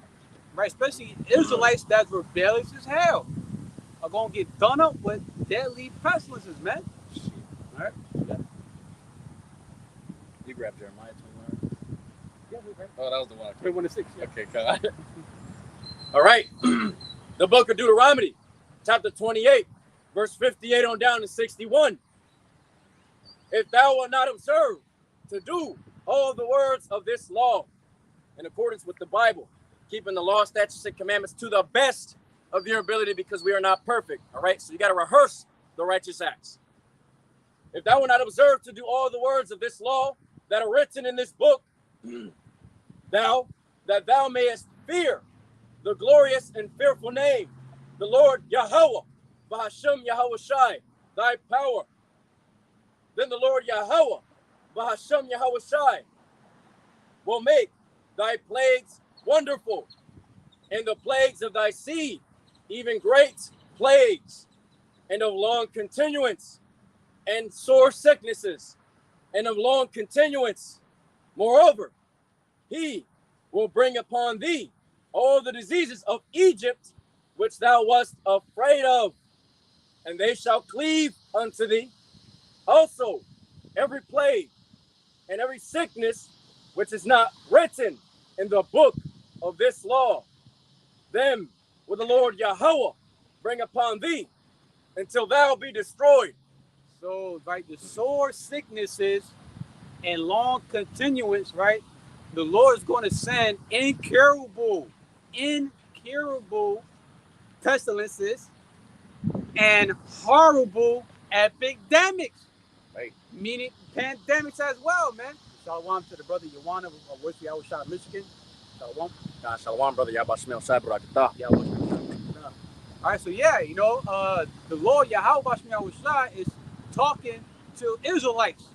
right? Especially Israelites that's rebellious as hell are gonna get done up with deadly pestilences, man. All right. Yeah. You grabbed Jeremiah 21. Yeah, okay. Oh, that was the one. 21:6. Yeah. Okay, good. All right. The book of Deuteronomy, chapter 28, verse 58 on down to 61. If thou wilt not observe to do all the words of this law in accordance with the Bible, keeping the law, statutes, and commandments to the best of your ability, because we are not perfect. All right, so you got to rehearse the righteous acts. If thou wilt not observe to do all the words of this law that are written in this book, that thou mayest fear the glorious and fearful name, the Lord Yahawah, BAHASHAM YAHAWASHI, thy power. Then the Lord Yahawah, BAHASHAM YAHAWASHI, will make thy plagues wonderful, and the plagues of thy seed, even great plagues, and of long continuance, and sore sicknesses, and of long continuance. Moreover, he will bring upon thee all the diseases of Egypt, which thou wast afraid of, and they shall cleave unto thee. Also, every plague and every sickness which is not written in the book of this law, them will the Lord Yahawah bring upon thee until thou be destroyed. So, right, the sore sicknesses and long continuance, right? The Lord is going to send incurable pestilences and horrible epidemics. Right. Meaning pandemics as well, man. Shalom to the brother Yawana of YAHAWAHSHI, Michigan. Shalom. Shalom, brother. YAHAWASHI. All right, so yeah, you know, the Lord YAHAWAHSHI is talking to Israelites,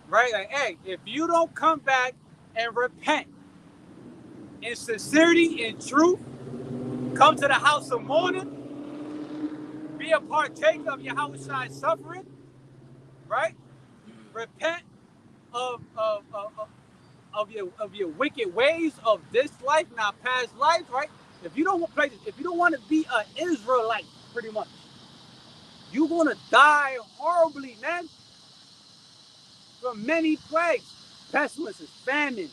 right? Like, hey, if you don't come back and repent in sincerity and truth, come to the house of mourning, be a partaker of YAHAWAHSHI's suffering, right? Repent of your wicked ways of this life, not past lives, right? If you don't want to be an Israelite, pretty much, you're gonna die horribly, man. From many plagues, pestilences, famine,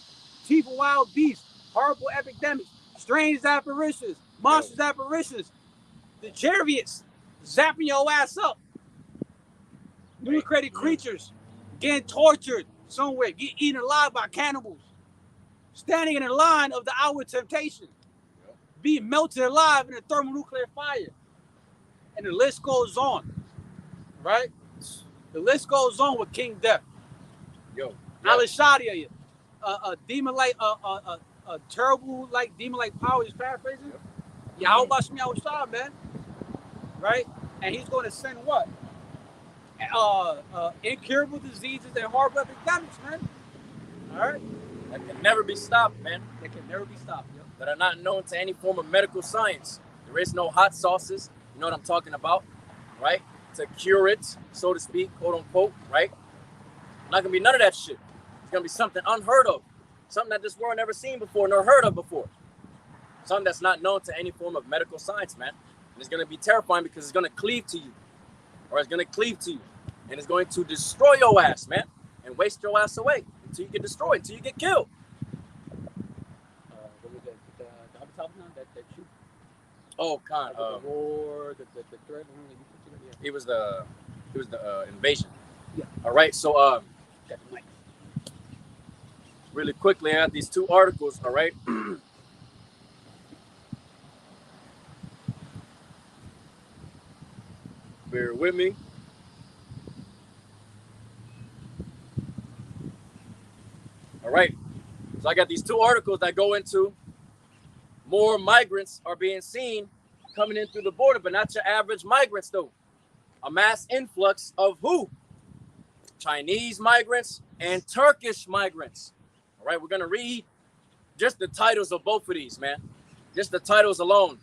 chief of wild beasts, horrible epidemics, strange apparitions, monstrous apparitions, the chariots zapping your ass up, newly created creatures getting tortured somewhere, getting eaten alive by cannibals, standing in the line of the hour of temptation, being melted alive in a thermonuclear fire. And the list goes on, right? The list goes on with King Death. Al-Shadia, a demon-like, a terrible, like, demon-like power, just paraphrasing. YAHAWASHI, man. Right? And he's going to send what? Incurable diseases and horrible epidemics, man. All right? That can never be stopped, man. That can never be stopped, yo. That are not known to any form of medical science. There is no hot sauces, you know what I'm talking about, right? To cure it, so to speak, quote unquote, right? Not gonna be none of that shit. It's gonna be something unheard of, something that this world never seen before, nor heard of before. Something that's not known to any form of medical science, man. And it's gonna be terrifying because it's gonna cleave to you, or it's gonna cleave to you, and it's going to destroy your ass, man. and waste your ass away until you get destroyed, until you get killed. What was the other topic now? That shoot? Oh, Khan. The war, the threat. Yeah. It was the invasion. Yeah. All right. So really quickly, I got these two articles. All right. Bear with me. All right. So I got these two articles that go into more migrants are being seen coming in through the border, but not your average migrants, though. A mass influx of who? Chinese migrants and Turkish migrants. All right, we're going to read just the titles of both of these, man. Just the titles alone.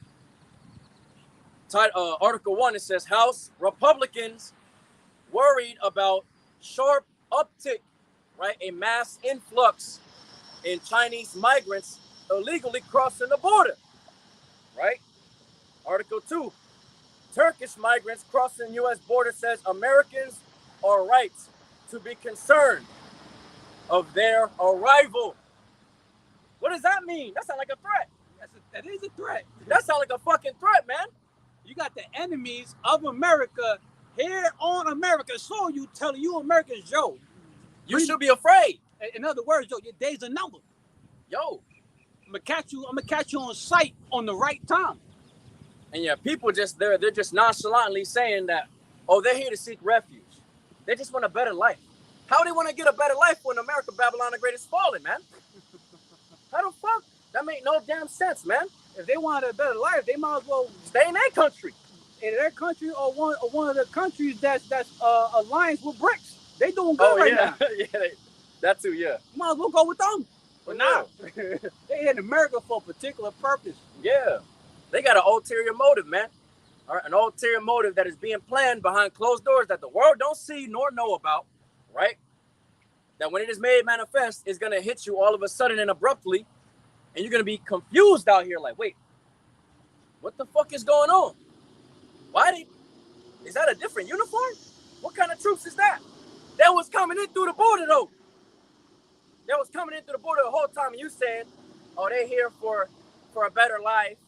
Article 1, it says, House Republicans worried about sharp uptick, right? A mass influx in Chinese migrants illegally crossing the border, right? Article 2, Turkish migrants crossing U.S. border says Americans are right to be concerned of their arrival. What does that mean? That sounds like a threat. That is a threat. That sounds like a fucking threat, man. You got the enemies of America here on America's soil. You telling you Americans, yo, you should be afraid. In other words, yo, your days are numbered. Yo, I'm gonna catch you on sight on the right time. And yeah, people just they're just nonchalantly saying that, oh, they're here to seek refuge. They just want a better life. How they want to get a better life when America, Babylon the Great is falling, man? How the fuck? That make no damn sense, man. If they wanted a better life, they might as well stay in their country. In their country or one of the countries that's alliance with BRICS. They doing good right now. Yeah, that too, yeah. You might as well go with them. But now, they in America for a particular purpose. Yeah. They got an ulterior motive, man. All right, an ulterior motive that is being planned behind closed doors that the world don't see nor know about, right? That when it is made manifest, is going to hit you all of a sudden and abruptly, and you're going to be confused out here like, wait, what the fuck is going on? Is that a different uniform? What kind of troops is that? That was coming in through the border, though. That was coming in through the border the whole time, and you saying, oh, they're here for a better life.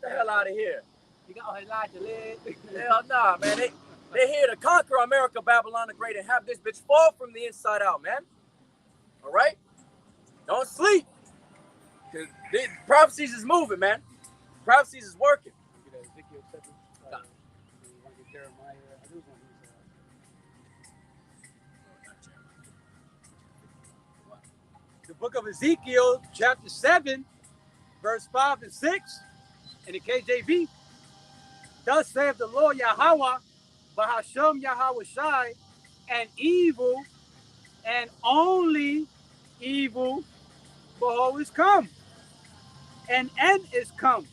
Get the hell out of here. You got his life to live. Hell nah, man. They're here to conquer America, Babylon the Great, and have this bitch fall from the inside out, man. All right? Don't sleep. Because the prophecies is moving, man. Prophecies is working. The book of Ezekiel, chapter 7, verse 5 and 6, in the KJV. Thus saith the Lord Yahawah, BAHASHAM YAHAWASHI, and evil and only evil, behold, is come. An end is come.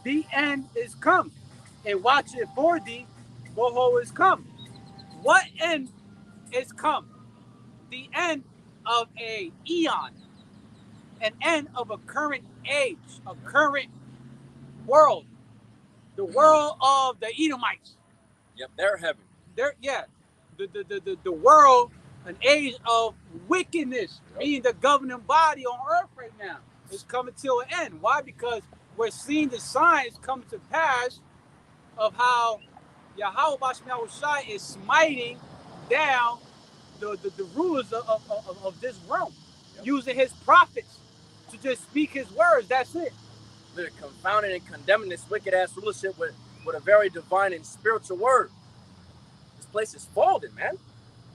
The end is come. And watch it for thee, behold, is come. What end is come? The end of a eon, an end of a current age, a current world, the world of the Edomites. Yep, they're heaven. The world, an age of wickedness, being the governing body on earth right now, is coming to an end. Why? Because we're seeing the signs come to pass of how YAHAWAHSHI is smiting down the rulers of this realm, using his prophets to just speak his words. That's it. They're confounding and condemning this wicked ass rulership with a very divine and spiritual word. This place is falling, man.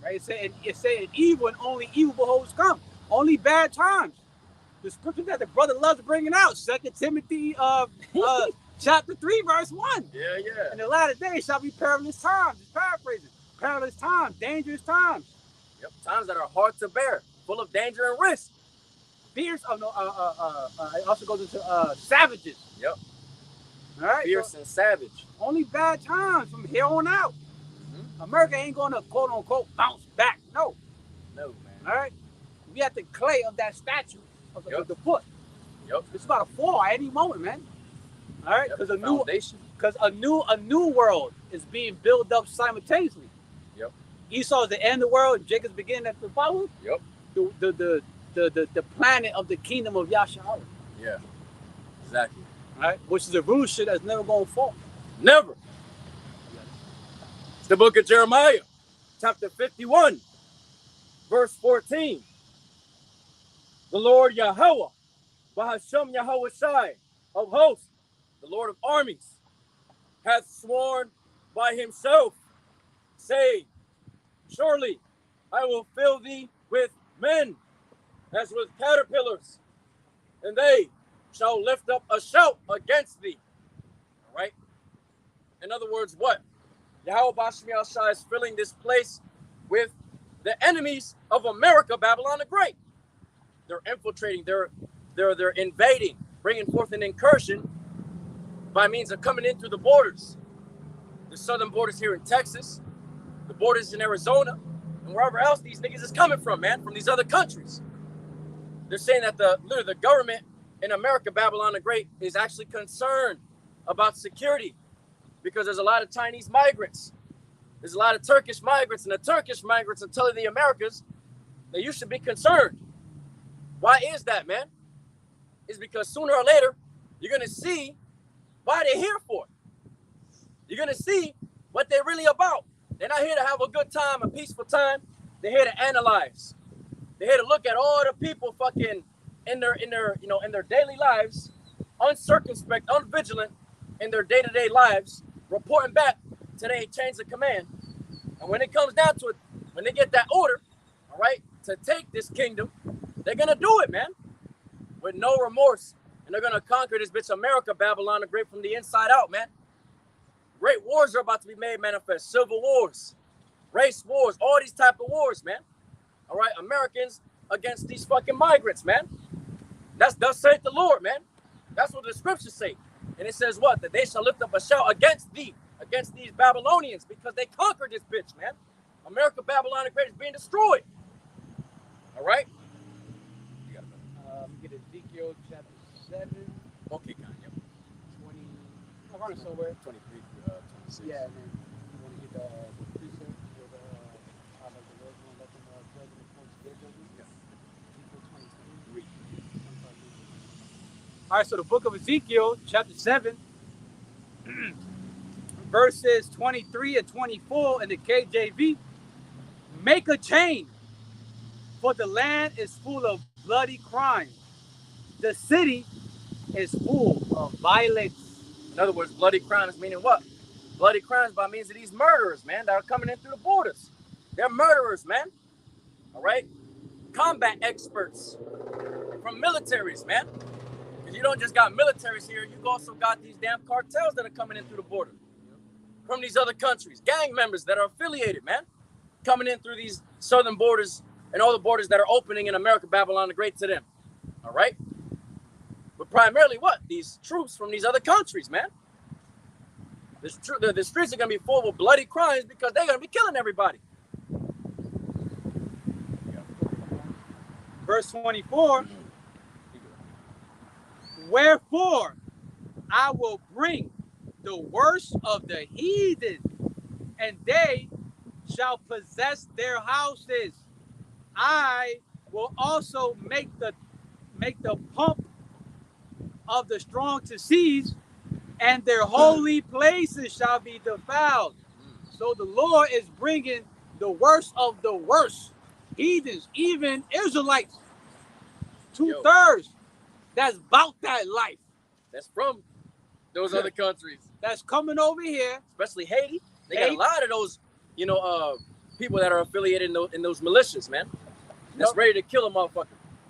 Right? It's saying evil and only evil beholds come. Only bad times. The scripture that the brother loves bringing out, 2 Timothy chapter 3, verse 1. Yeah. In the latter days shall be perilous times. It's paraphrasing. Perilous times, dangerous times. Yep, times that are hard to bear, full of danger and risk. Fierce. It also goes into savages. Yep. All right. Fierce and savage. Only bad times from here on out. Mm-hmm. America ain't going to quote unquote bounce back. No, man. All right. We have the clay of that statue of the foot. Yep. It's about to fall at any moment, man. All right. Because a new world is being built up simultaneously. Yep. Esau is the end of the world, and Jacob's beginning at the power. Yep. The planet of the kingdom of Yahshua. Yeah. Exactly. Right? Which is a rulership that's never gonna fall. Never. It's the book of Jeremiah, chapter 51, verse 14. The Lord Yahawah, BAHASHAM YAHAWASHI of hosts, the Lord of armies, hath sworn by himself, saying, surely I will fill thee with men as with caterpillars, and they shall lift up a shout against thee. All right? In other words, what? YAHAWAHSHI is filling this place with the enemies of America, Babylon the Great. They're infiltrating, they're invading, bringing forth an incursion by means of coming in through the borders. The southern borders here in Texas, the borders in Arizona, and wherever else these niggas is coming from, man, from these other countries. They're saying that literally the government in America, Babylon the Great, is actually concerned about security because there's a lot of Chinese migrants. There's a lot of Turkish migrants, and the Turkish migrants are telling the Americans that you should be concerned. Why is that, man? It's because sooner or later, you're going to see why they're here for. You're going to see what they're really about. They're not here to have a good time, a peaceful time. They're here to analyze. They're here to look at all the people fucking in their daily lives, uncircumspect, unvigilant in their day-to-day lives, reporting back to their chains of command. And when it comes down to it, when they get that order, all right, to take this kingdom, they're going to do it, man, with no remorse. And they're going to conquer this bitch America, Babylon the Great, from the inside out, man. Great wars are about to be made manifest. Civil wars, race wars, all these type of wars, man. All right, Americans against these fucking migrants, man. Thus saith the Lord, man. That's what the scriptures say. And it says what? That they shall lift up a shout against thee, against these Babylonians, because they conquered this bitch, man. America, Babylon the Great is being destroyed. All right? Get Ezekiel chapter 7. Okay, God, yep. 20. I'm running somewhere. 23, 26. Yeah, man. You want to get the precept with how the Lord's going to let them judge in accordance to their judgment? Yeah. Ezekiel 23. All right, so the book of Ezekiel, chapter 7, verses 23 and 24 in the KJV. Make a change, for the land is full of bloody crime. The city is full of violence. In other words, bloody crimes meaning what? Bloody crimes by means of these murderers, man, that are coming in through the borders. They're murderers, man. All right? Combat experts from militaries, man. Because you don't just got militaries here, you also got these damn cartels that are coming in through the border from these other countries. Gang members that are affiliated, man, coming in through these southern borders and all the borders that are opening in America, Babylon the Great to them. All right? But primarily what? These troops from these other countries, man. The streets are going to be full of bloody crimes because they're going to be killing everybody. Verse 24. Wherefore I will bring the worst of the heathen, and they shall possess their houses. I will also make the pump of the strong to cease, and their holy places shall be defiled. So the Lord is bringing the worst of the worst heathens, even Israelites, 2/3. That's about that life. That's from those other countries. That's coming over here. Especially Haiti. They got a lot of those, people that are affiliated in those militias, man. That's ready to kill a motherfucker.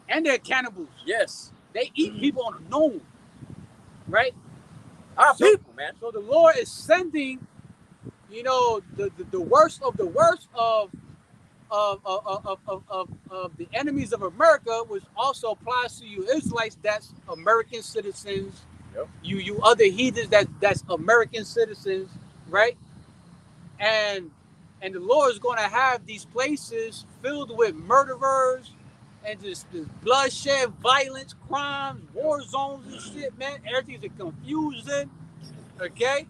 And they're cannibals. Yes. They eat people on the known. Right? Our people, man. So the Lord is sending, the worst of the worst of the enemies of America, which also applies to you Israelites. That's American citizens. Yep. You other heathens, that's American citizens, right? And the Lord is going to have these places filled with murderers and just bloodshed, violence, crimes, war zones and shit, man. Everything's a confusion. Okay?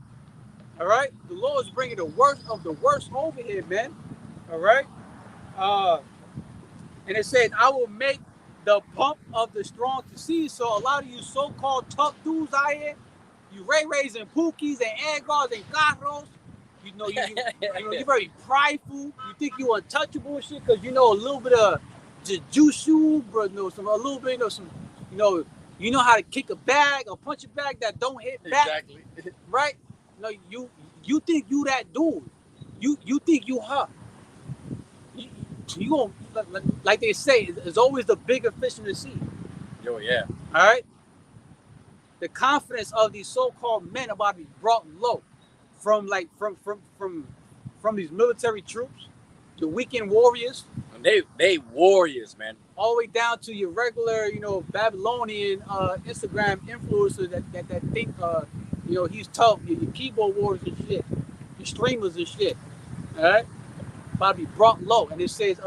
All right? The Lord is bringing the worst of the worst over here, man. All right. And it says, I will make the pump of the strong to cease. So a lot of you so-called tough dudes out here, you Ray-Rays and Pookies and Edgars and Carros, you know, you're very prideful. You think you're untouchable and shit because you know a little bit of jujutsu, bro. A little bit of some, you know how to kick a bag or punch a bag that don't hit back. Exactly. Right? No, you think you that dude. You think you her. You gonna, like they say, there's always the bigger fish in the sea. Yo, yeah. All right. The confidence of these so-called men about to be brought low, from these military troops, the weekend warriors. And they warriors, man. All the way down to your regular, Babylonian Instagram influencer that think, he's tough. Your keyboard warriors and shit, your streamers and shit. All right. About to be brought low, and it says,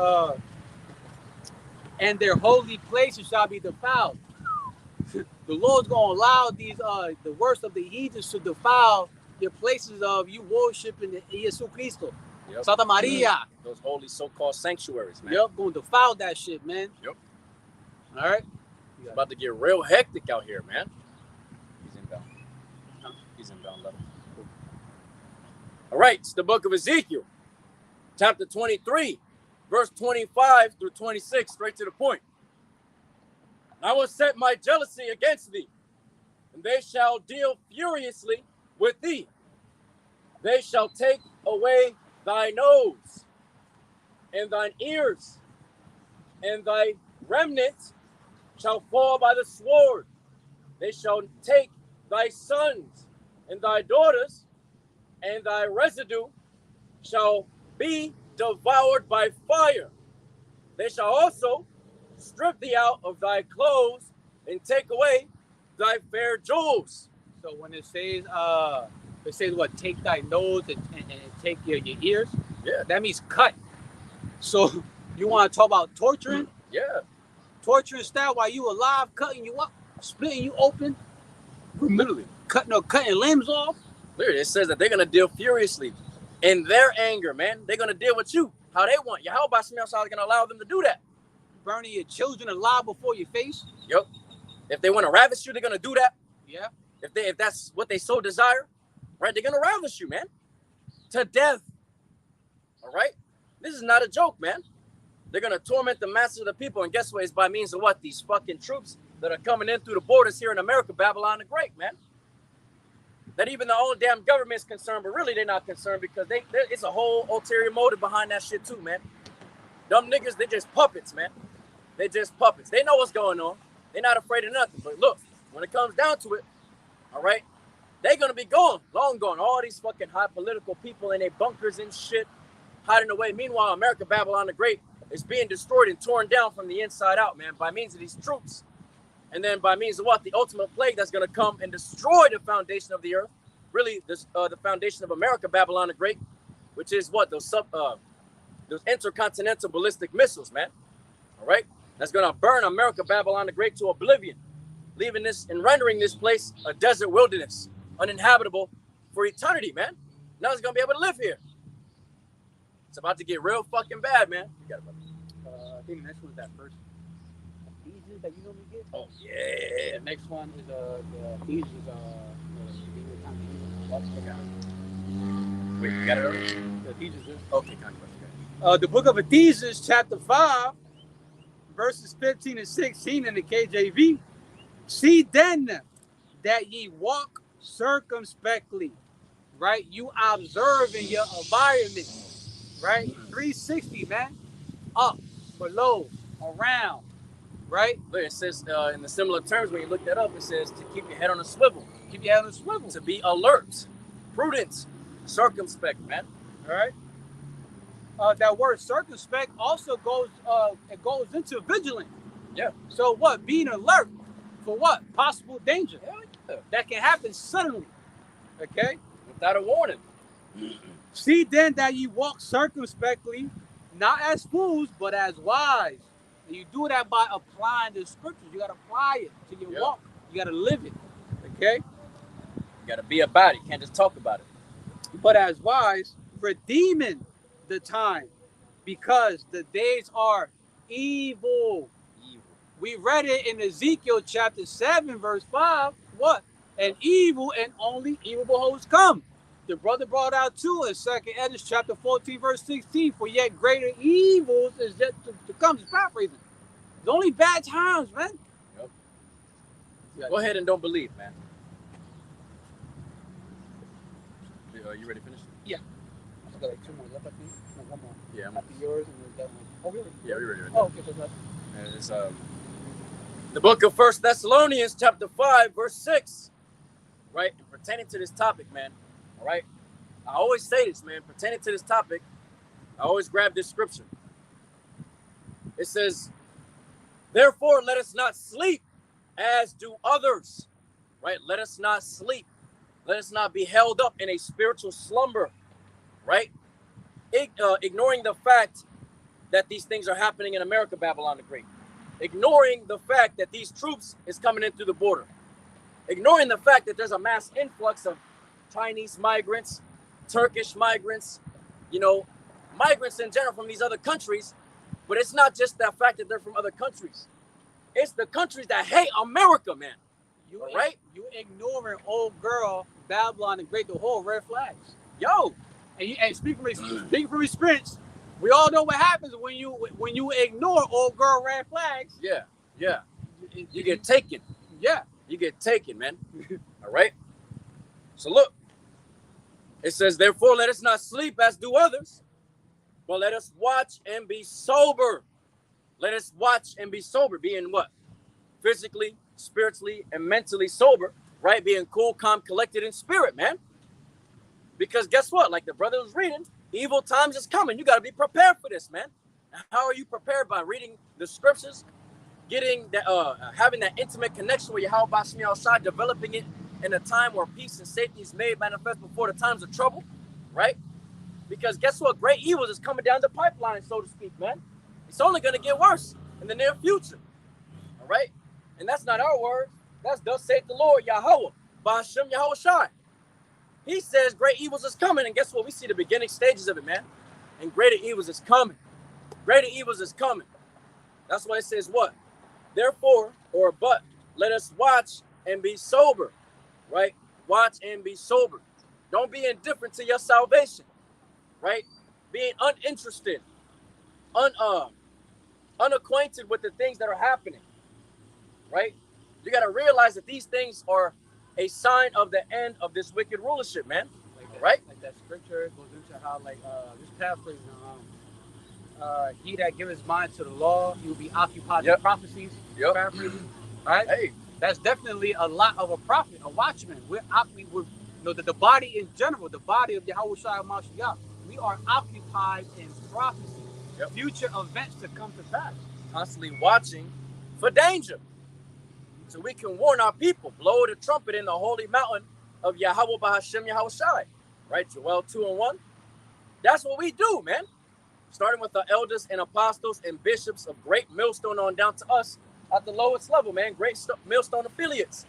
and their holy places shall be defiled. The Lord's gonna allow these the worst of the heathens to defile your places of you worshiping the Jesus Cristo, Yep. Santa Maria. Those holy so-called sanctuaries, man. Yep, gonna defile that shit, man. Yep. All right. It's about to get real hectic out here, man. He's inbound. He's inbound level. All right, it's the book of Ezekiel. Chapter 23, verse 25 through 26, straight to the point. I will set my jealousy against thee, and they shall deal furiously with thee. They shall take away thy nose, and thine ears, and thy remnant shall fall by the sword. They shall take thy sons and thy daughters, and thy residue shall be devoured by fire. They shall also strip thee out of thy clothes and take away thy fair jewels. So when it says what? Take thy nose and take your ears. Yeah. That means cut. So you want to talk about torturing? Yeah. Torturing style while you alive, cutting you up, splitting you open, Literally. cutting limbs off. Literally, it says that they're gonna deal furiously in their anger, man. They're gonna deal with you how they want. YAHAWAHSHI is gonna allow them to do that. Burning your children alive before your face. Yep. If they want to ravish you, they're gonna do that. Yeah. If that's what they so desire, right? They're gonna ravish you, man, to death. All right. This is not a joke, man. They're gonna torment the masses of the people, and guess what? It's by means of what? These fucking troops that are coming in through the borders here in America, Babylon the Great, man. That even the own damn government's concerned, but really they're not concerned because it's a whole ulterior motive behind that shit too, man. Dumb niggas, they just puppets, man. They just puppets. They know what's going on. They're not afraid of nothing. But look, when it comes down to it, all right, they're gonna be gone, long gone. All these fucking high political people in their bunkers and shit, hiding away. Meanwhile, America, Babylon the Great, is being destroyed and torn down from the inside out, man, by means of these troops. And then by means of what? The ultimate plague that's going to come and destroy the foundation of the earth. Really, the foundation of America, Babylon the Great, which is what? Those intercontinental ballistic missiles, man. All right? That's going to burn America, Babylon the Great to oblivion, leaving this and rendering this place a desert wilderness, uninhabitable for eternity, man. No one's going to be able to live here. It's about to get real fucking bad, man. You got it, buddy. I think the next one is that first Ephesians that you normally get. Oh, yeah. The next one is the Ephesians. Wait, you got it already? The Ephesians. Okay, kind of. The book of Ephesians, chapter 5, verses 15 and 16 in the KJV. See then that ye walk circumspectly, right? You observing your environment, right? 360, man. Up, below, around, right? Look, it says in the similar terms, when you look that up, it says to keep your head on a swivel. Keep your head on a swivel. To be alert, prudent, circumspect, man. All right. That word circumspect also goes into vigilant. Yeah. So what? Being alert for what? Possible danger. Yeah. That can happen suddenly. Okay? Without a warning. See then that ye walk circumspectly, not as fools, but as wise. And you do that by applying the scriptures. You got to apply it to your walk. You got to live it. Okay? You got to be about it. You can't just talk about it. But as wise, redeeming the time, Because the days are evil. We read it in Ezekiel chapter 7, verse 5. What? And evil and only evil beholds come. The brother brought out too in 2nd Edis chapter 14, verse 16. For yet greater evils is yet to come. Just paraphrasing. It's only bad times, man. Yep. Go ahead and don't believe, man. You ready to finish? Yeah. I got like 2 more left, I think. No, 1 more. Yeah. After yours and then that one. Oh, really? Yeah, we're ready. Oh, okay. So that's... And it's the book of 1 Thessalonians chapter 5, verse 6. Right? And pertaining to this topic, man. All right? I always say this, man. Pertaining to this topic, I always grab this scripture. It says, therefore, let us not sleep as do others. Right? Let us not sleep. Let us not be held up in a spiritual slumber. Right? Ignoring the fact that these things are happening in America, Babylon the Great. Ignoring the fact that these troops is coming in through the border. Ignoring the fact that there's a mass influx of Chinese migrants, Turkish migrants, you know, migrants in general from these other countries. But it's not just the fact that they're from other countries. It's the countries that hate America, man. Right? You ignoring old girl, Babylon the Great, the whole red flags. Yo. And speaking from experience, we all know what happens when you ignore old girl red flags. Yeah, yeah. You get taken. Yeah. You get taken, man. All right? So look. It says, therefore, let us not sleep as do others, but let us watch and be sober. Let us watch and be sober. Being what? Physically, spiritually, and mentally sober. Right? Being cool, calm, collected in spirit, man. Because guess what? Like the brother was reading, evil times is coming. You got to be prepared for this, man. How are you prepared? By reading the scriptures, getting that, having that intimate connection with YAHAWAHSHI, developing it in a time where peace and safety is made manifest before the times of trouble, right? Because guess what? Great evils is coming down the pipeline, so to speak, man. It's only going to get worse in the near future, all right? And that's not our word. That's thus saith the Lord, Yahawah, BAHASHAM, YAHAWASHI. He says great evils is coming, and guess what? We see the beginning stages of it, man. And greater evils is coming. Greater evils is coming. That's why it says what? Therefore, or but, let us watch and be sober, right? Watch and be sober. Don't be indifferent to your salvation, right? Being uninterested, unacquainted with the things that are happening, right? You got to realize that these things are a sign of the end of this wicked rulership, man. Like that, right? Like that scripture goes into how, like, just paraphrasing, he that gives his mind to the law, he will be occupied in prophecies. Paraphrasing. Right? Hey, that's definitely a lot of a prophet, a watchman. We're you know, the body in general, the body of YAHAWASHI Mashiach, we are occupied in prophecy, future events to come to pass. Constantly watching for danger, so we can warn our people, blow the trumpet in the holy mountain of Yahawah BAHASHAM YAHAWASHI, right? Joel 2:1. That's what we do, man. Starting with the elders and apostles and bishops of great millstone on down to us at the lowest level, man. Great millstone affiliates.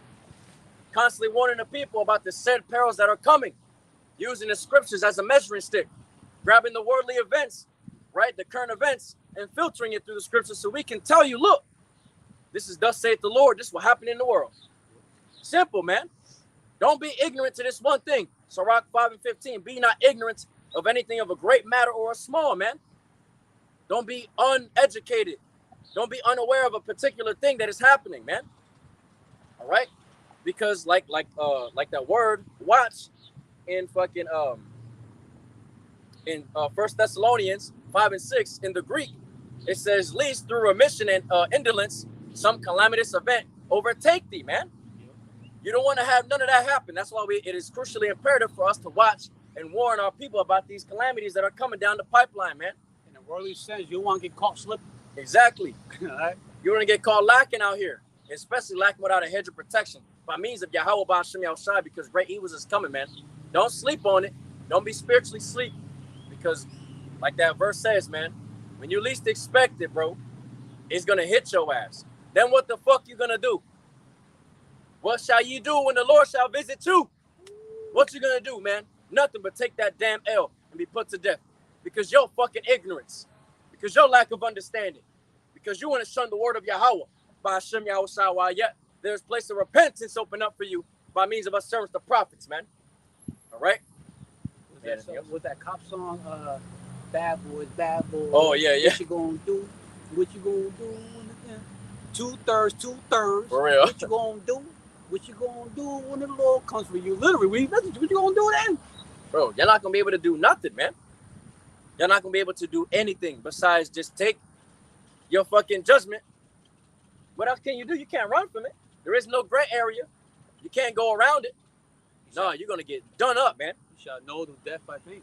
Constantly warning the people about the said perils that are coming, using the scriptures as a measuring stick, grabbing the worldly events, right? The current events, and filtering it through the scriptures so we can tell you, look, this is thus saith the Lord. This will happen in the world. Simple, man. Don't be ignorant to this one thing. Sirach 5:15. Be not ignorant of anything of a great matter or a small, man. Don't be uneducated. Don't be unaware of a particular thing that is happening, man. All right? Because like that word watch in fucking in 1 Thessalonians 5 and 6 in the Greek, it says, least through remission and indolence, some calamitous event overtake thee, man. You don't want to have none of that happen. That's why it is crucially imperative for us to watch and warn our people about these calamities that are coming down the pipeline, man. In the worldly sense, you want to get caught slipping. Exactly. Right? You want to get caught lacking out here, especially lacking without a hedge of protection by means of YAHAWAH BAHASHAM YAHAWASHI, because great evils is coming, man. Don't sleep on it. Don't be spiritually asleep, because like that verse says, man, when you least expect it, bro, it's going to hit your ass. Then what the fuck you going to do? What shall you do when the Lord shall visit you? What you going to do, man? Nothing but take that damn L and be put to death because your fucking ignorance. because your lack of understanding, because you want to shun the word of Yahawah, BAHASHAM, YAHAWASHI, YAHAWAH, there's a place of repentance open up for you by means of us service the prophets, man. All right? Was that cop song, Bad Boys, Bad Boys? Oh, yeah, yeah. What you gonna do? What you gonna do? Two-thirds. For real. What you gonna do? What you gonna do when the Lord comes for you? Literally, what you gonna do then? Bro, you're not going to be able to do nothing, man. You're not going to be able to do anything besides just take your fucking judgment. What else can you do? You can't run from it. There is no gray area. You can't go around it. No, you're going to get done up, man. You shall know the death I think.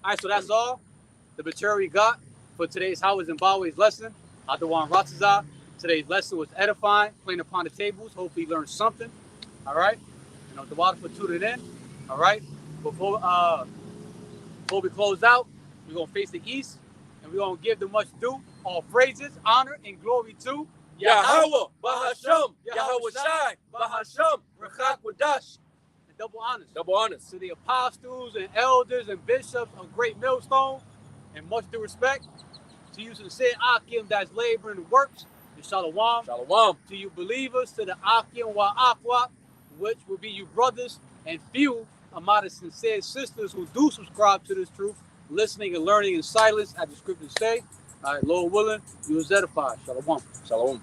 All right, so that's all the material we got for today's How is Zimbabwe's lesson. RAWCHAA. Today's lesson was edifying, playing upon the tables. Hopefully you learned something. All right. The water for tuning in. All right. Before we close out, we're going to face the east and we're going to give the much due, all praises, honor, and glory to Yahawah, BAHASHAM, YAHAWASHI, BAHASHAM, HAQADASH. And double honors. Double honors. To the apostles and elders and bishops of Great Millstone, and much due respect to you sincere Akim that's laboring and works, and Shalom. Shalom. To you believers, to the Akim Wa, which will be you brothers, and few among the sincere sisters who do subscribe to this truth, listening and learning in silence, as the scriptures say. All right, Lord willing, you is edified. Shalom. Shalom.